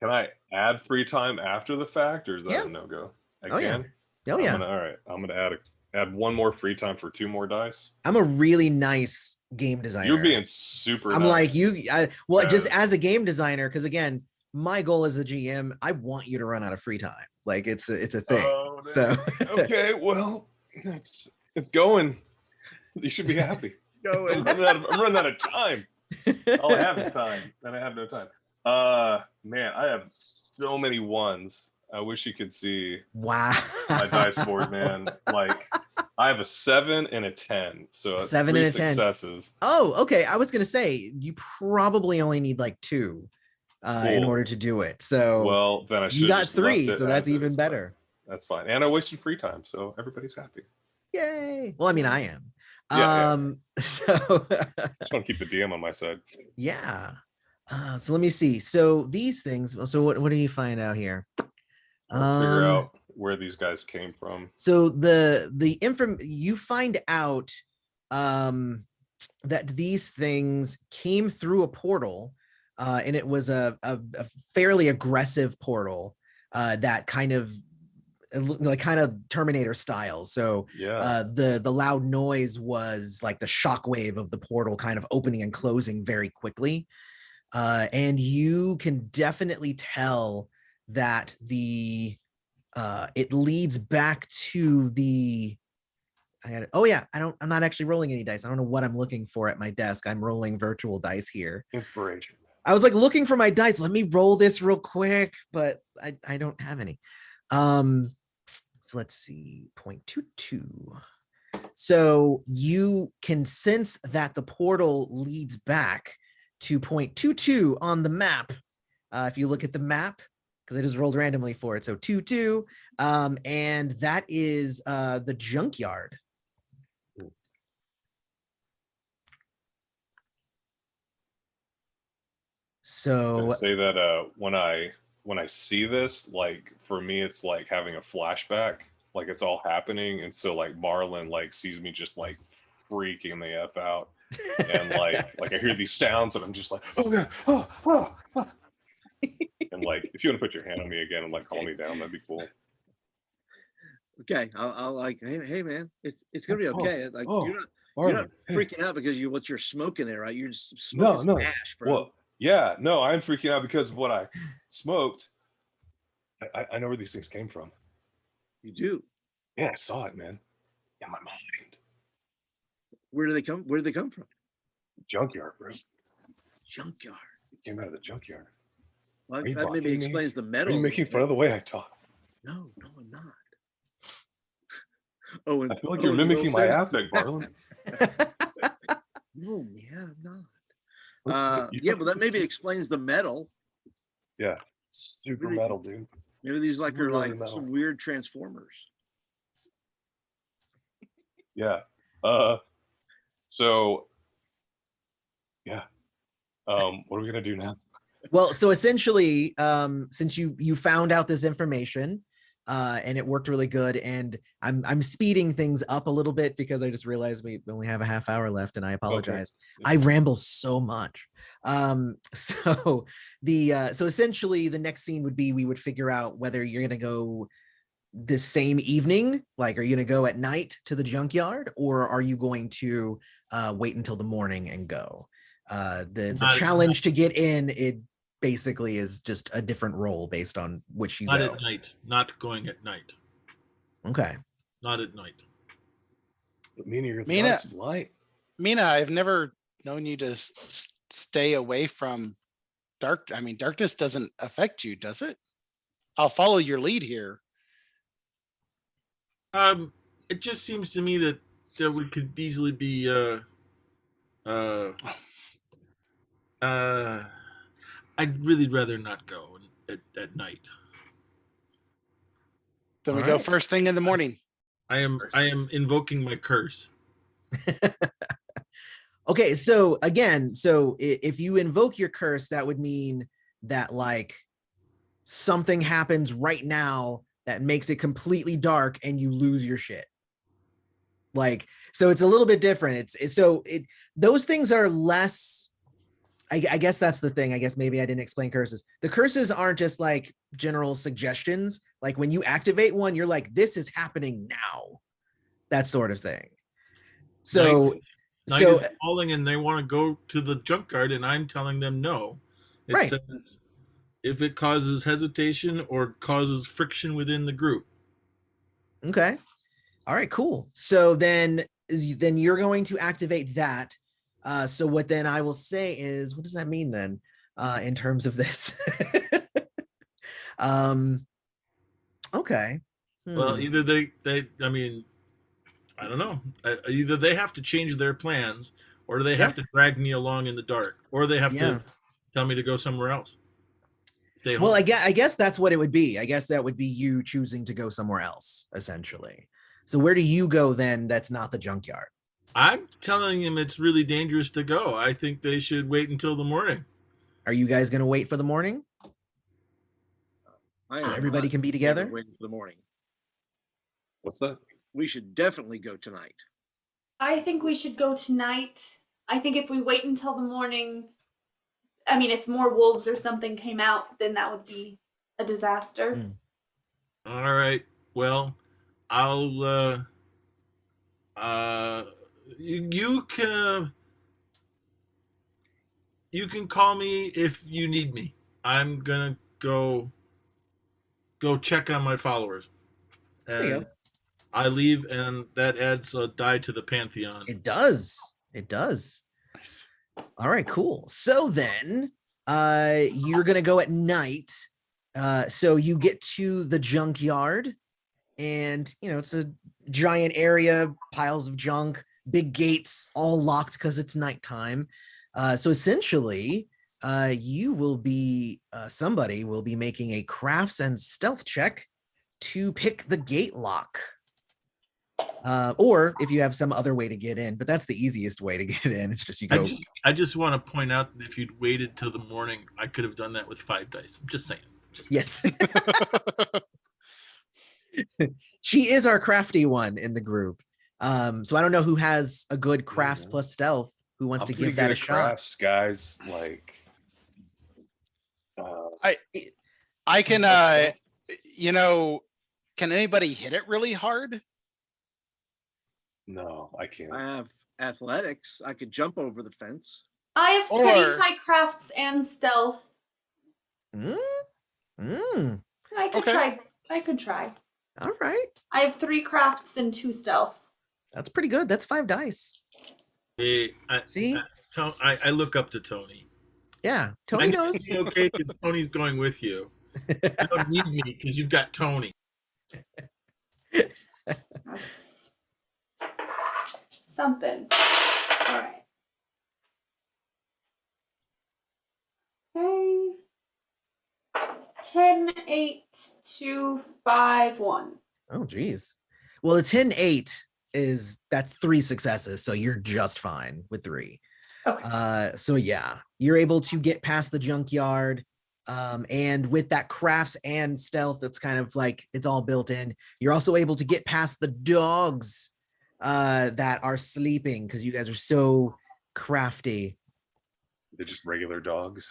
E: Can I add free time after the fact, or is that
A: Yeah.
E: a no-go? I
A: Oh,
E: can?
A: yeah. Oh yeah.
E: All right. I'm gonna add 1 more free time for 2 more dice.
A: I'm a really nice game designer.
E: You're being super
A: I'm
E: nice.
A: like just as a game designer, because again, my goal as a GM, I want you to run out of free time. Like it's a thing.
E: Oh,
A: So
E: okay, well, it's going. You should be happy.
A: going.
E: I'm running out of time. All I have is time, and I have no time. Man, I have so many 1s. I wish you could see
A: Wow.
E: my dice board, man. Like, I have a 7 and a 10, so that's
A: 7
E: 3
A: and a 10.
E: successes.
A: Oh, okay. I was gonna say you probably only need like 2 in
E: Cool.
A: order to do it. So
E: Well, then I should
A: you got
E: just left
A: 3,
E: it
A: so
E: as
A: that's
E: is,
A: even
E: but
A: better.
E: That's fine, and I wasted free time, so everybody's happy.
A: Yay. Well, I mean, I am.
E: Yeah.
A: So
E: Just want to keep the DM on my side.
A: yeah. So let me see. So these things. So what do you find out here?
E: Figure out where these guys came from.
A: So the you find out that these things came through a portal, and it was a fairly aggressive portal that kind of Terminator style. So
E: Yeah.
A: the loud noise was like the shockwave of the portal kind of opening and closing very quickly. And you can definitely tell that it leads back to the I'm not actually rolling any dice. I don't know what I'm looking for at my desk. I'm rolling virtual dice here.
E: Inspiration.
A: I was like looking for my dice. Let me roll this real quick, but I don't have any. So let's see, 0.22. So you can sense that the portal leads back to 0.22 on the map. If you look at the map, because I just rolled randomly for it. So 22, and that is the junkyard. So
E: I say that when I see this, like for me, it's like having a flashback, like it's all happening, and so like Marlon like sees me just like freaking the f out, and like I hear these sounds, and I'm just like, oh god, oh. And like if you want to put your hand on me again and like calm me down, that'd be cool.
C: Okay, I'll like, hey man, it's gonna be okay. Like you're not freaking out because what you're smoking there, right? You're just smoking some ash, bro.
E: Well, yeah, no, I'm freaking out because of what I smoked. I know where these things came from.
C: You do?
E: Yeah, I saw it, man. In my mind.
C: Where do they come? Where did they come from?
E: Junkyard, bro.
C: Junkyard.
E: It came out of the junkyard.
C: Well, that maybe explains the metal.
E: Are you making fun of the way I talk?
C: No, I'm not. Oh, and
E: I feel like you're mimicking my affect, Marlon.
C: No, man, I'm not. Yeah, but that maybe explains the metal.
E: Yeah, super metal, dude.
C: Maybe these are
E: Really
C: like
E: metal.
C: some weird transformers.
E: Yeah. So yeah. What are we gonna do now?
A: Well, so essentially, since you found out this information, and it worked really good, and I'm speeding things up a little bit because I just realized we only have a half hour left, and I apologize. Okay. I ramble so much. So essentially the next scene would be we would figure out whether you're gonna go this same evening? Like, are you going to go at night to the junkyard, or are you going to wait until the morning and go? The
D: Not-
A: challenge to get in, it basically is just a different role based on which you
D: Not
A: go.
D: at night. Not going at night.
A: Okay.
D: Not at night.
E: But Mina, you're the
B: Mina-
E: goddess of light.
B: Mina, I've never known you to stay away from darkness doesn't affect you, does it? I'll follow your lead here.
D: It just seems to me that we could easily be I'd really rather not go at night.
B: Then we
A: All
B: go
A: right.
B: first thing in the morning.
D: I am invoking my curse.
A: Okay, so again, so if you invoke your curse, that would mean that like something happens right now that makes it completely dark and you lose your shit. Like, so it's a little bit different. Those things are less. I guess that's the thing. I guess maybe I didn't explain curses. The curses aren't just like general suggestions. Like when you activate one, you're like, this is happening now. That sort of thing. So,
D: Night
A: so
D: is falling and they want to go to the junkyard, and I'm telling them no. It
A: Right.
D: says if it causes hesitation or causes friction within the group.
A: okay. All right, cool. So then you're going to activate that. So what then I will say is, what does that mean then in terms of this? Okay.
D: Well, either they I mean, I don't know. Either they have to change their plans, or they have to drag me along in the dark, or they have to tell me to go somewhere else. Stay home.
A: Well, I guess that's what it would be. I guess that would be you choosing to go somewhere else, essentially. So where do you go then that's not the junkyard?
D: I'm telling him it's really dangerous to go. I think they should wait until the morning.
A: Are you guys going to wait for the morning? Everybody can be together?
C: Waiting for the morning.
E: What's that?
C: We should definitely go tonight.
F: I think we should go tonight. I think if we wait until the morning, I mean, if more wolves or something came out, then that would be a disaster.
D: All right. Well, I'll you can call me if you need me. I'm gonna go check on my followers.
A: There you go.
D: I leave, and that adds a die to the pantheon.
A: It does. It does. All right, cool. So then you're gonna go at night. So you get to the junkyard, and it's a giant area, piles of junk, big gates, all locked because it's nighttime. So essentially, you will be somebody will be making a crafts and stealth check to pick the gate lock. Or if you have some other way to get in, but that's the easiest way to get in. It's just you go.
D: I just want to point out that if you'd waited till the morning, I could have done that with 5 dice. I'm just saying.
A: Yes. She is our crafty one in the group. So I don't know who has a good crafts plus stealth. Who wants to give that a shot?
E: Crafts, guys, like
B: I can can anybody hit it really hard?
E: no, I can't.
C: I have athletics. I could jump over the fence.
F: I have pretty
B: Or-
F: high crafts and stealth.
A: Mm?
F: I could
B: Okay.
F: try. I could try.
A: All right.
F: I have 3 crafts and 2 stealth.
A: That's pretty good. That's 5 dice.
D: Hey,
A: See?
D: I look up to Tony.
A: Yeah. Tony knows.
D: It's okay because Tony's going with you. You don't need me because you've got Tony.
F: That's something. All right. Okay. 10, 8, 2, 5, 1.
A: Oh, geez. Well, the 10-8 that's 3 successes, so you're just fine with 3.
F: Okay.
A: So yeah, you're able to get past the junkyard. And with that crafts and stealth, that's kind of like it's all built in. You're also able to get past the dogs that are sleeping because you guys are so crafty.
E: They're just regular dogs.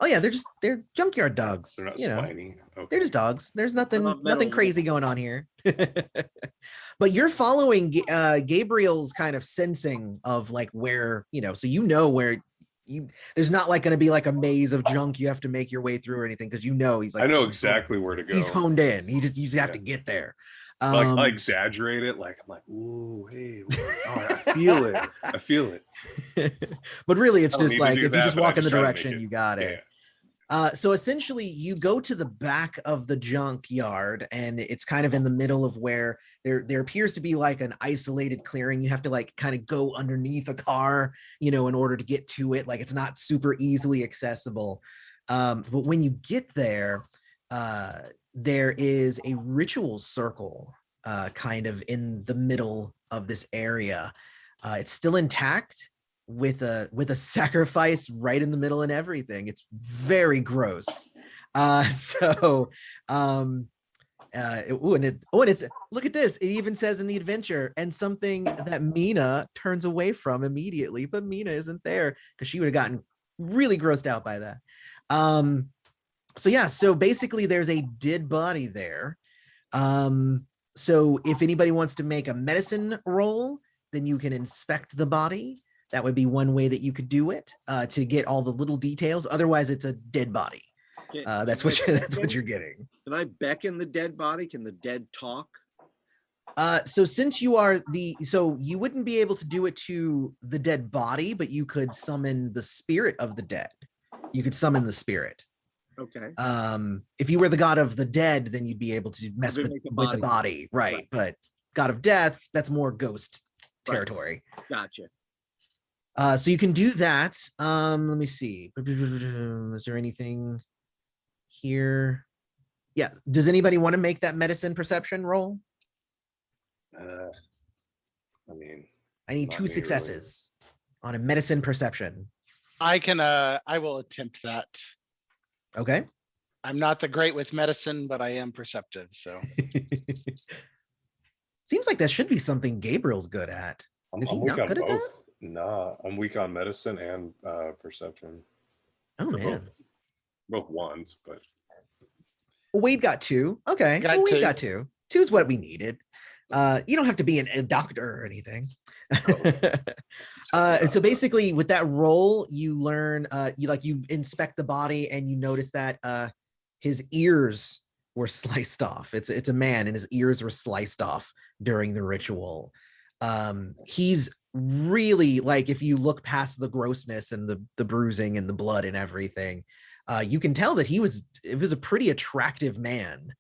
A: Oh yeah, they're junkyard dogs.
E: They're not
A: You know,
E: spiny. Okay.
A: they're just dogs. There's
C: What
A: nothing
C: about metal
A: crazy going on here. But you're following Gabriel's kind of sensing of like where, you know, so you know where you there's not like going to be like a maze of junk you have to make your way through or anything, because you know he's like
E: I know exactly where to go.
A: he's honed in. You just have to get there.
E: Like I exaggerate it. Like I'm like, ooh, hey, oh, I feel it. I feel it.
A: But really, it's
E: I don't
A: just
E: need to
A: like
E: do
A: if you
E: that,
A: just
E: but I
A: walk in the
E: just try to make
A: direction,
E: it.
A: you got it.
E: Yeah.
A: So essentially, you go to the back of the junkyard, and it's kind of in the middle of where there appears to be like an isolated clearing. You have to like kind of go underneath a car, you know, in order to get to it. Like it's not super easily accessible. But when you get there, there is a ritual circle kind of in the middle of this area. It's still intact, with a sacrifice right in the middle and everything. It's very gross. Ooh, and it's look at this. It even says in the adventure, and something that Mina turns away from immediately, but Mina isn't there because she would have gotten really grossed out by that. So yeah, so basically there's a dead body there. So if anybody wants to make a medicine roll, then you can inspect the body. That would be one way that you could do it to get all the little details. Otherwise, it's a dead body. That's what you're getting.
C: Can I beckon the dead body? Can the dead talk?
A: So since you are so you wouldn't be able to do it to the dead body, but you could summon the spirit of the dead. You could summon the spirit.
C: Okay.
A: If you were the god of the dead, then you'd be able to mess with the body, right? But god of death, that's more ghost territory.
C: Gotcha.
A: So you can do that. Let me see. Is there anything here? Yeah. Does anybody want to make that medicine perception roll?
E: I mean,
A: I need 2 successes on a medicine perception.
B: I will attempt that.
A: Okay.
B: I'm not the great with medicine, but I am perceptive. So
A: seems like that should be something Gabriel's good at. Is he not good at that?
E: Nah, I'm weak on medicine and perception.
A: Oh man.
E: Both ones, but
A: Wade got 2. Okay. Wade got 2. 2 is what we needed. You don't have to be a doctor or anything. So basically with that roll, you learn, you inspect the body and you notice that his ears were sliced off. It's a man, and his ears were sliced off during the ritual. He's really, like, if you look past the grossness and the bruising and the blood and everything, you can tell that it was a pretty attractive man.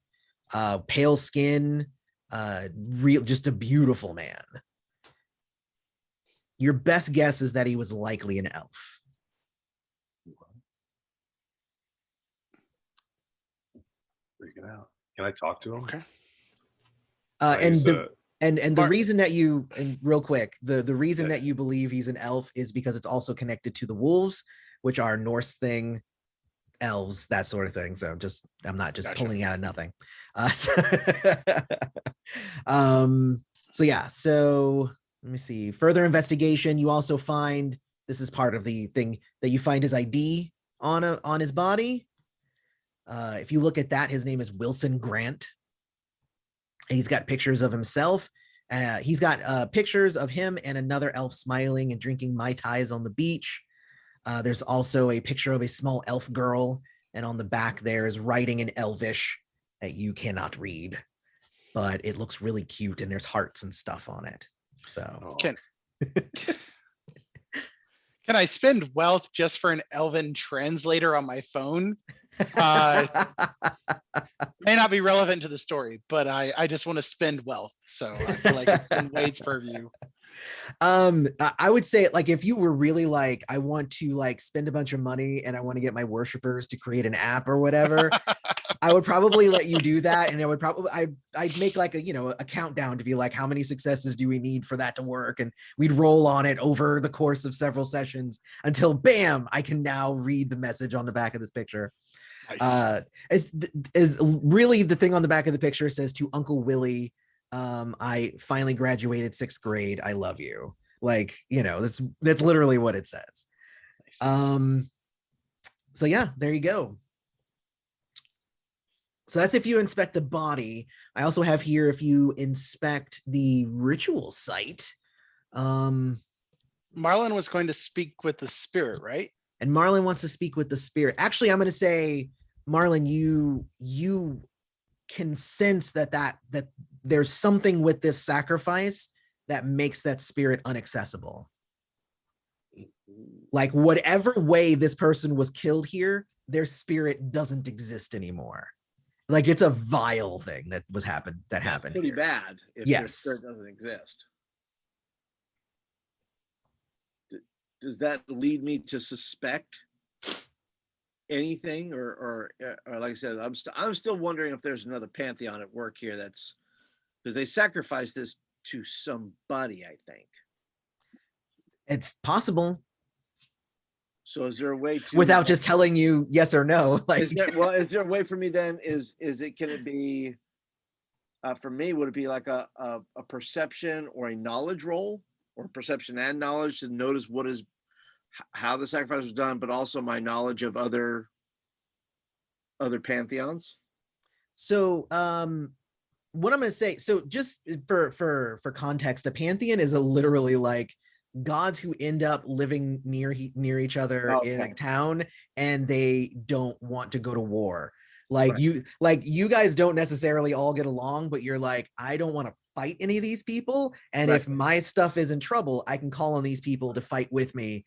A: Pale skin, just a beautiful man. Your best guess is that he was likely an elf.
E: Freaking out. Can I talk to him?
B: okay.
A: And the reason that you, and real quick, the reason that you believe he's an elf is because it's also connected to the wolves, which are Norse thing, elves, that sort of thing. So I'm not just pulling out of nothing. So yeah, so let me see. Further investigation, you also find, this is part of the thing, that you find his ID on his body. If you look at that, his name is Wilson Grant. And he's got pictures of himself. He's got pictures of him and another elf smiling and drinking Mai Tais on the beach. There's also a picture of a small elf girl, and on the back there is writing in Elvish that you cannot read, but it looks really cute, and there's hearts and stuff on it. So
B: Can I spend wealth just for an elven translator on my phone? May not be relevant to the story, but I just want to spend wealth, so I feel like it's in Wade's purview.
A: I would say, like, if you were really like, I want to like spend a bunch of money and I want to get my worshipers to create an app or whatever, I would probably let you do that. And I would probably, I'd make like a countdown to be like, how many successes do we need for that to work? And we'd roll on it over the course of several sessions until bam, I can now read the message on the back of this picture.
B: Nice.
A: Is really the thing on the back of the picture says, to Uncle Willie, I finally graduated 6th grade. I love you. Like, that's literally what it says. So yeah, there you go. So that's if you inspect the body. I also have here if you inspect the ritual site.
B: Marlon was going to speak with the spirit, right?
A: And Marlon wants to speak with the spirit. Actually, I'm going to say, Marlon, you can sense that there's something with this sacrifice that makes that spirit inaccessible. Like whatever way this person was killed here, their spirit doesn't exist anymore. Like it's a vile thing that happened
C: Pretty
A: here.
C: bad if their
A: Yes.
C: spirit doesn't exist. Does that lead me to suspect anything, or like I said, I'm still wondering if there's another pantheon at work here. That's because they sacrificed this to somebody, I think.
A: It's possible.
C: So is there a way to,
A: without just telling you yes or no? Like,
C: is there a way for me then? Can it be for me? Would it be like a perception or a knowledge roll, or perception and knowledge to notice how the sacrifice was done, but also my knowledge of other pantheons?
A: So what I'm going to say, so just for context, a pantheon is literally like gods who end up living near each other in a town, and they don't want to go to war. Like you guys don't necessarily all get along, but you're like, I don't want to fight any of these people, and if my stuff is in trouble, I can call on these people to fight with me.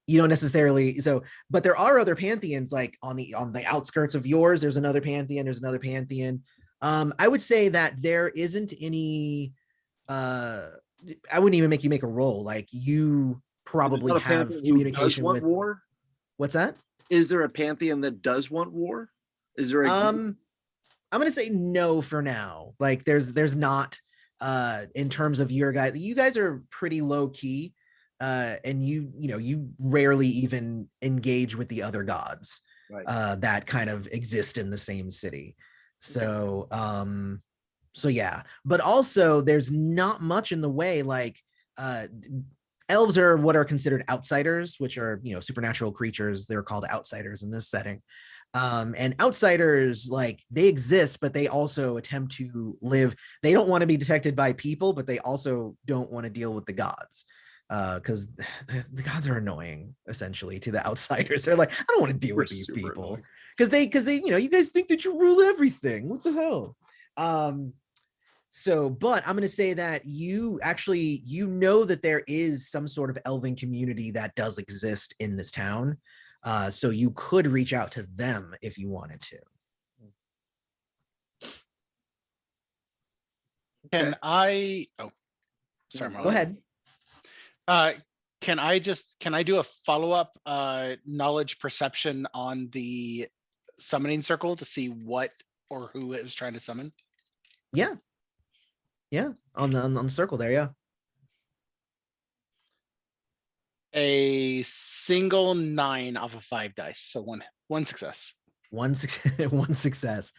A: You don't necessarily, so, but there are other pantheons, like on the outskirts of yours, there's another pantheon. I would say that there isn't any, I wouldn't even make you make a roll. Like you probably have communication with
C: war.
A: What's that?
C: Is there a pantheon that does want war? Is there a
A: I'm gonna say no for now. Like there's not in terms of you guys are pretty low key, and you rarely even engage with the other gods that kind of exist in the same city. So so yeah, but also there's not much in the way, like elves are what are considered outsiders, which are supernatural creatures. They're called outsiders in this setting. And outsiders, like, they exist, but they also attempt to live. They don't want to be detected by people, but they also don't want to deal with the gods, because the gods are annoying essentially to the outsiders. They're like, I don't want to deal with these people because they you guys think that you rule everything. What the hell? So, but I'm going to say that you actually, that there is some sort of elven community that does exist in this town. So you could reach out to them if you wanted to.
B: Can I? Oh, sorry, Marlon.
A: Go ahead.
B: Can I do a follow-up knowledge perception on the summoning circle to see what or who it was trying to summon?
A: Yeah. Yeah, on the circle there, yeah.
B: A single 9 off of 5 dice, so one success.
A: One success.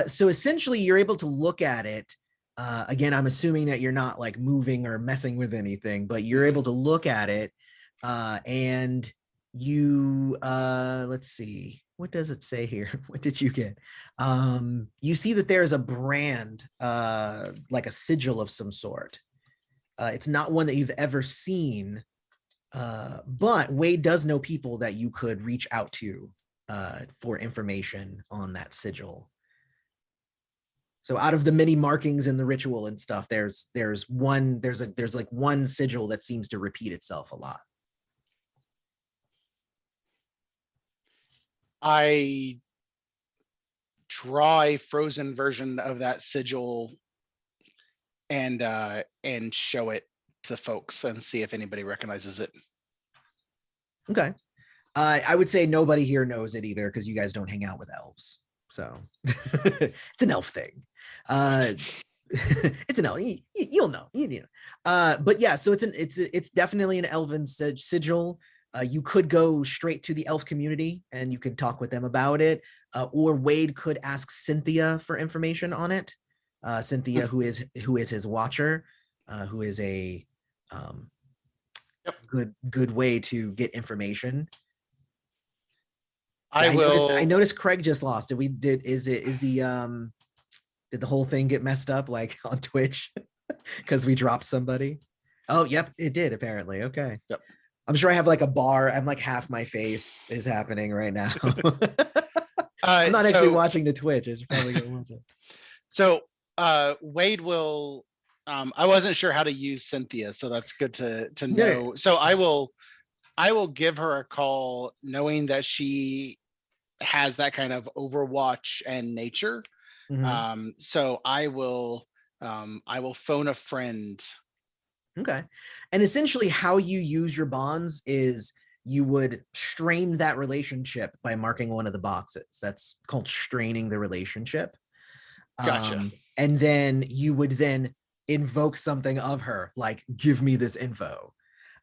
A: So essentially, you're able to look at it. Again, I'm assuming that you're not like moving or messing with anything, but you're able to look at it, and you let's see. What does it say here? What did you get? You see that there's a brand, like a sigil of some sort. It's not one that you've ever seen, but Wade does know people that you could reach out to for information on that sigil. So out of the many markings in the ritual and stuff, there's like one sigil that seems to repeat itself a lot.
B: I draw a frozen version of that sigil and show it to folks and see if anybody recognizes it.
A: Okay. I would say nobody here knows it either, because you guys don't hang out with elves. So it's an elf thing. It's an elf. You'll know. But yeah, so it's definitely an elven sigil. You could go straight to the elf community and you could talk with them about it, or Wade could ask Cynthia for information on it. Cynthia, who is his watcher, who is a good way to get information.
B: I
A: I
B: will.
A: noticed Craig just lost. Did the whole thing get messed up like on Twitch because we dropped somebody? Oh, yep, it did apparently. Okay.
B: Yep.
A: I'm sure I have like a bar. I'm like half my face is happening right now. I'm not actually watching the Twitch. I should probably go watch it.
B: So Wade will. I wasn't sure how to use Cynthia, so that's good to know. So I will give her a call, knowing that she has that kind of Overwatch and nature. So I will phone a friend.
A: Okay. And essentially how you use your bonds is you would strain that relationship by marking one of the boxes. That's called straining the relationship.
B: Gotcha.
A: And then you would then invoke something of her, like, give me this info.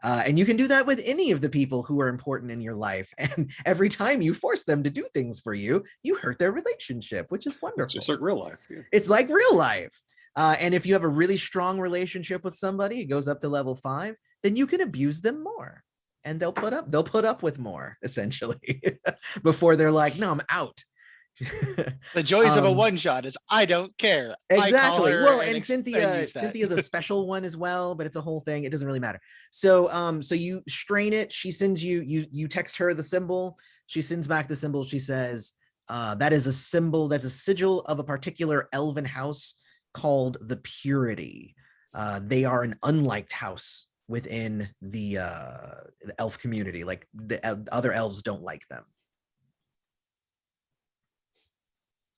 A: And you can do that with any of the people who are important in your life. And every time you force them to do things for you, you hurt their relationship, which is wonderful.
E: It's just like real life. Yeah.
A: It's like real life. And if you have a really strong relationship with somebody, it goes up to level 5, then you can abuse them more. And they'll put up with more, essentially, before they're like, no, I'm out.
B: The joys of a one shot is I don't care.
A: Exactly. Well, and Cynthia's a special one as well, but it's a whole thing. It doesn't really matter. So so you strain it. She sends you text her the symbol. She sends back the symbol. She says, that is a symbol, that's a sigil of a particular elven house called the Purity. They are an unliked house within the elf community. Like the other elves don't like them.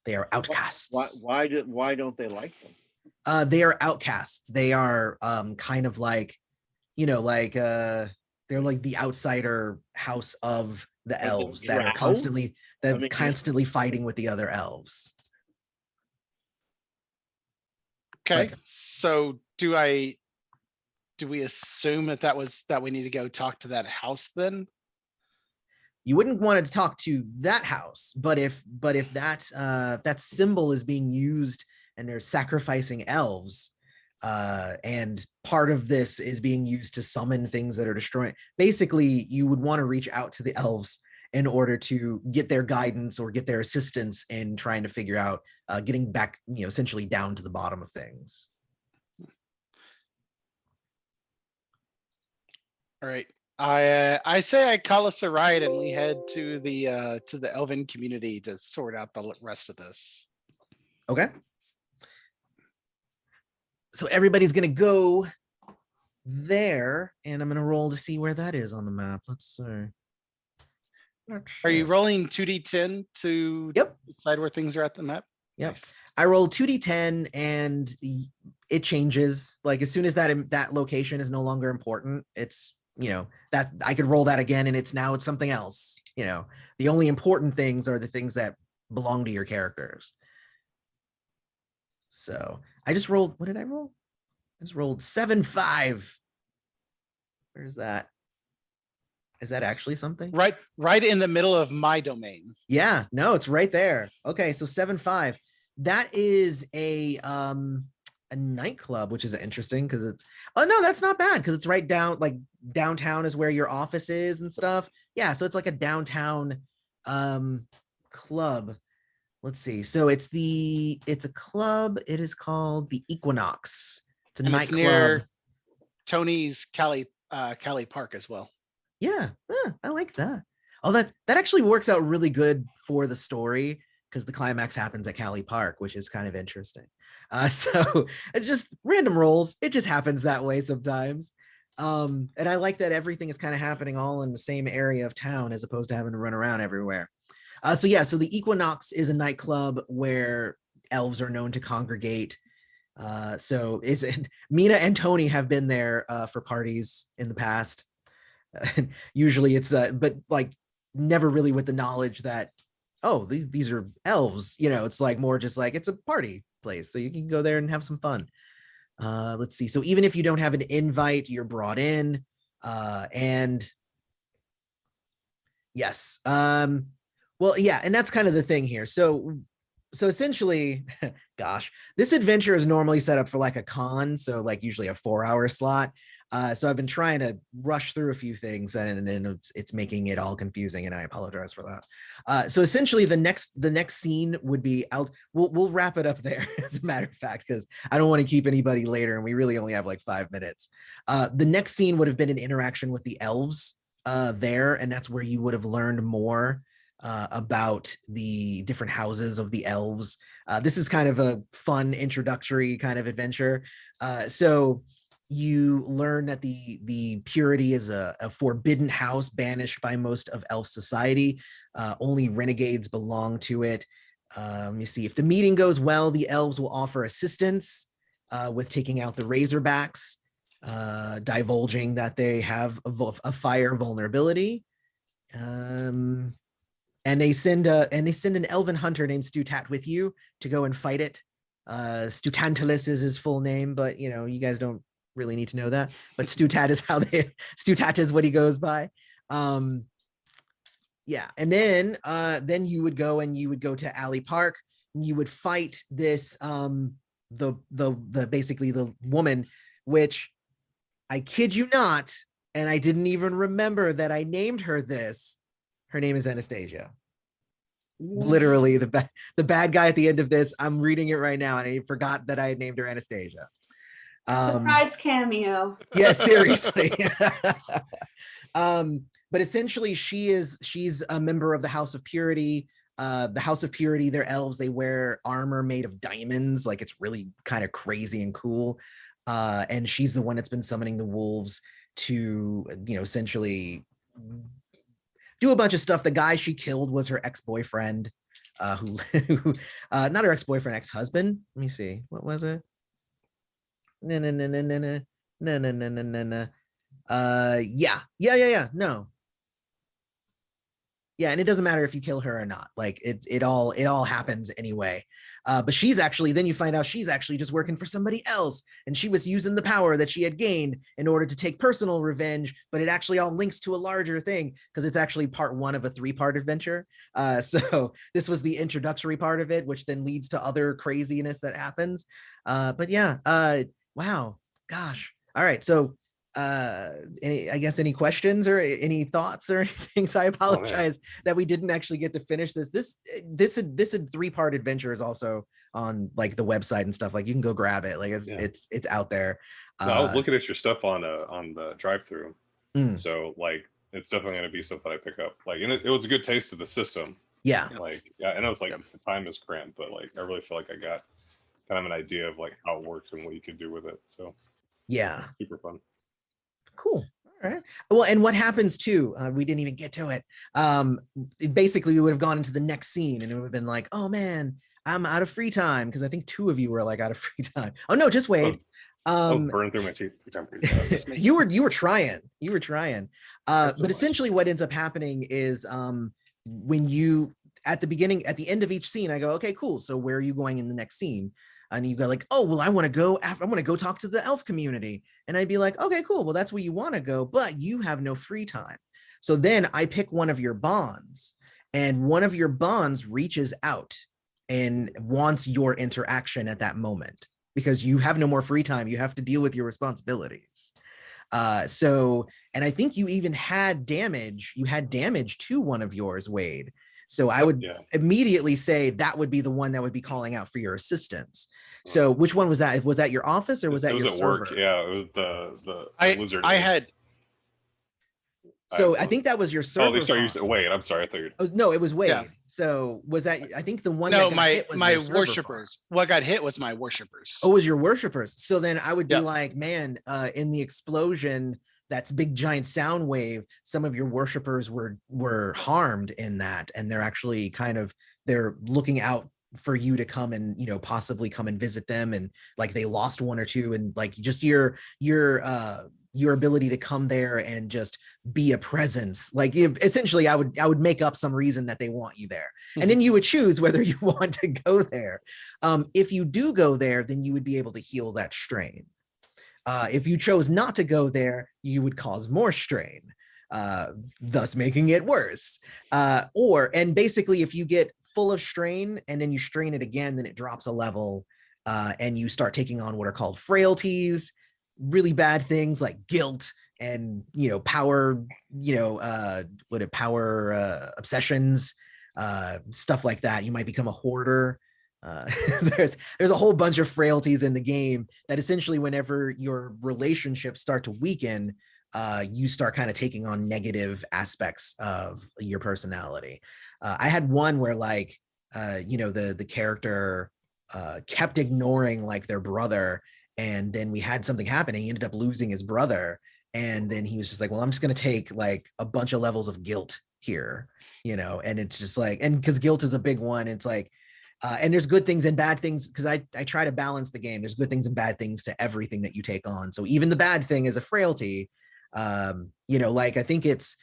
A: They are outcasts.
C: Why don't they like them?
A: They are outcasts. They are kind of like, like they're like the outsider house of the elves that are constantly fighting with the other elves.
B: Okay.
A: Like,
B: so do we assume that we need to go talk to that house then?
A: you wouldn't want to talk to that house, but if that symbol is being used and they're sacrificing elves, and part of this is being used to summon things that are destroying, basically you would want to reach out to the elves in order to get their guidance or get their assistance in trying to figure out getting back, essentially down to the bottom of things.
B: All right. I say I call us a ride and we head to the elven community to sort out the rest of this.
A: Okay. So everybody's gonna go there, and I'm gonna roll to see where that is on the map. Let's see.
B: Are you rolling 2d10 to
A: Yep.
B: decide where things are at the map?
A: Yep.
B: Nice.
A: I roll 2d10 and it changes. Like as soon as that location is no longer important, it's, that I could roll that again and it's something else. The only important things are the things that belong to your characters. So I just rolled, what did I roll? I just rolled 7-5. Where's that? Is that actually something?
B: Right in the middle of my domain.
A: Yeah, no, it's right there. Okay, so 7-5. That is a nightclub, which is interesting because it's, oh no, that's not bad because it's right down, like downtown is where your office is and stuff. Yeah, so it's like a downtown club. Let's see. So it's a club. It is called the Equinox. It's a nightclub. It's near
B: Tony's Cali Park as well.
A: Yeah, I like that. Oh, that actually works out really good for the story because the climax happens at Cali Park, which is kind of interesting. So it's just random rolls. It just happens that way sometimes. And I like that everything is kind of happening all in the same area of town as opposed to having to run around everywhere. So the Equinox is a nightclub where elves are known to congregate. So Mina and Tony have been there for parties in the past. Usually it's but like never really with the knowledge that, oh, these are elves, it's like more just like it's a party place, so you can go there and have some fun. Let's see. So even if you don't have an invite, you're brought in, and yes, well, yeah, and that's kind of the thing here. So essentially, gosh, this adventure is normally set up for like a con, so like usually a 4-hour slot. So I've been trying to rush through a few things, and it's making it all confusing, and I apologize for that. So essentially, the next scene would be out. We'll wrap it up there, as a matter of fact, because I don't want to keep anybody later, and we really only have like 5 minutes. The next scene would have been an interaction with the elves there, and that's where you would have learned more about the different houses of the elves. This is kind of a fun introductory kind of adventure. So you learn that the purity is a forbidden house banished by most of elf society. Only renegades belong to it. Let me see. If the meeting goes well, the elves will offer assistance with taking out the Razorbacks, divulging that they have a fire vulnerability. And they send an elven hunter named Stutat with you to go and fight it. Stutantalus is his full name, but you guys don't really need to know that. But Stutat is what he goes by. Yeah, and then you would go to Alley Park, and you would fight this the basically the woman, which I kid you not, and I didn't even remember that I named her this. Her name is Anastasia. Literally the bad guy at the end of this. I'm reading it right now, and I forgot that I had named her Anastasia.
F: Surprise cameo.
A: Yeah, seriously. But essentially, she's a member of the House of Purity. The House of Purity, they're elves. They wear armor made of diamonds. Like, it's really kind of crazy and cool. And she's the one that's been summoning the wolves to, essentially do a bunch of stuff. The guy she killed was her ex-boyfriend, who not her ex-boyfriend, ex-husband. Let me see. What was it? No. Yeah. No. Yeah, and it doesn't matter if you kill her or not. Like, it all happens anyway. But then you find out she's actually just working for somebody else, and she was using the power that she had gained in order to take personal revenge. But it actually all links to a larger thing, because it's actually part 1 of a 3-part adventure. So this was the introductory part of it, which then leads to other craziness that happens. But yeah, wow, gosh. All right, so any questions or any thoughts or anything? So I apologize that we didn't actually get to finish this. This 3-part adventure is also on like the website and stuff. Like, you can go grab it. Like, it's out there.
E: No, I was looking at your stuff on the drive-through. So like, it's definitely going to be stuff that I pick up. Like, and it was a good taste of the system.
A: Yeah.
E: Like, yeah, I know it's like the time is cramped, but like, I really feel like I got kind of an idea of like how it works and what you can do with it. So
A: yeah,
E: super fun.
A: Cool. All right. Well, and what happens too, we didn't even get to it. Basically, we would have gone into the next scene, and it would have been like, oh man, I'm out of free time, because I think 2 of you were like out of free time. Oh no, just wait.
E: Burn through my teeth.
A: You were trying. But essentially what ends up happening is when you at the end of each scene, I go, okay, cool. So where are you going in the next scene? And you go like, oh, well, I want to go talk to the elf community. And I'd be like, okay, cool. Well, that's where you want to go, but you have no free time. So then I pick one of your bonds, and one of your bonds reaches out and wants your interaction at that moment, because you have no more free time. You have to deal with your responsibilities. And I think you even had damage. You had damage to one of yours, Wade. So I would immediately say that would be the one that would be calling out for your assistance. So which one was that? Was that your office, or was that your server?
E: It was at work. Yeah, it was the lizard.
A: So I think that was your server.
E: Oh, sorry. Wait, I'm sorry. I thought you.
A: Oh, no, it was Wade. Yeah. So was that? I think the one.
B: No,
A: that got hit was
B: my
A: your
B: worshipers. What got hit was my worshipers.
A: Oh, it was your worshipers. So then I would be like, man, in the explosion, that's big giant sound wave, some of your worshipers were harmed in that, and they're actually they're looking out for you to come and possibly come and visit them, and like they lost 1 or 2, and like just your ability to come there and just be a presence, like essentially I would make up some reason that they want you there, and then you would choose whether you want to go there. If you do go there, then you would be able to heal that strain. If you chose not to go there, you would cause more strain, thus making it worse. And basically, if you get full of strain and then you strain it again, then it drops a level, and you start taking on what are called frailties. really bad things like guilt and power, power obsessions, stuff like that. You might become a hoarder. There's a whole bunch of frailties in the game that essentially, whenever your relationships start to weaken, you start kind of taking on negative aspects of your personality. I had one where like the character kept ignoring like their brother, and then we had something happen and he ended up losing his brother, and then he was just like, well, I'm just going to take like a bunch of levels of guilt here, and it's just like, and because guilt is a big one, it's like and there's good things and bad things, because I try to balance the game. There's good things and bad things to everything that you take on, so even the bad thing is a frailty. Like I think it's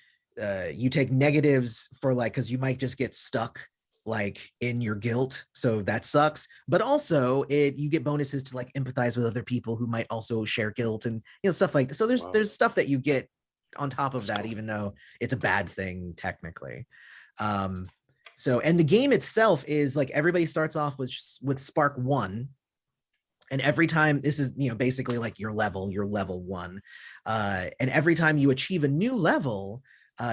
A: you take negatives for like, because you might just get stuck like in your guilt, so that sucks, but also you get bonuses to like empathize with other people who might also share guilt, and stuff like that. So there's stuff that you get on top of that, even though it's a bad thing technically. So, and the game itself is like, everybody starts off with spark 1, and every time, this is basically like your level 1, and every time you achieve a new level,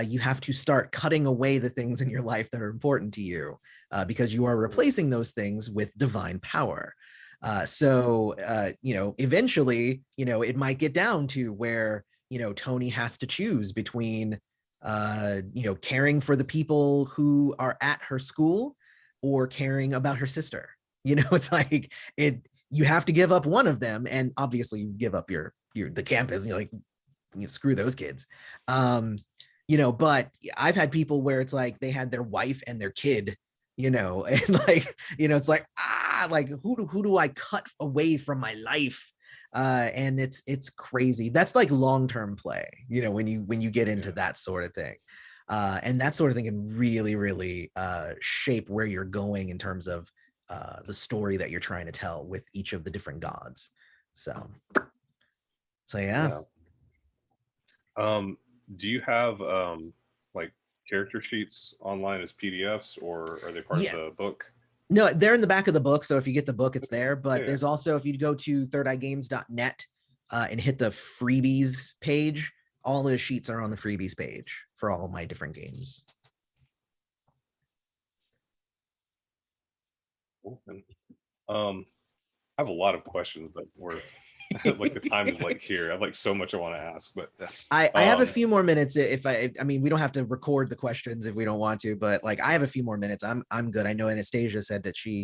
A: you have to start cutting away the things in your life that are important to you, because you are replacing those things with divine power. So eventually, it might get down to where Tony has to choose between caring for the people who are at her school or caring about her sister. It's like you have to give up one of them, and obviously you give up the campus, and you're like, screw those kids. But I've had people where it's like they had their wife and their kid, and like, it's like, like who do I cut away from my life? And it's crazy. That's like long-term play, when you get into that sort of thing. And that sort of thing can really, really shape where you're going in terms of the story that you're trying to tell with each of the different gods. So yeah.
E: Do you have like character sheets online as PDFs, or are they part of the book?
A: No, they're in the back of the book. So if you get the book, it's there. But there's also, if you go to thirdeyegames.net and hit the freebies page, all the sheets are on the freebies page for all of my different games.
E: I have a lot of questions, but we're like, the time is like here. I have like so much I want to ask, but
A: I have a few more minutes. If I mean, we don't have to record the questions if we don't want to, but like, I have a few more minutes. I'm good. I know Anastasia said that she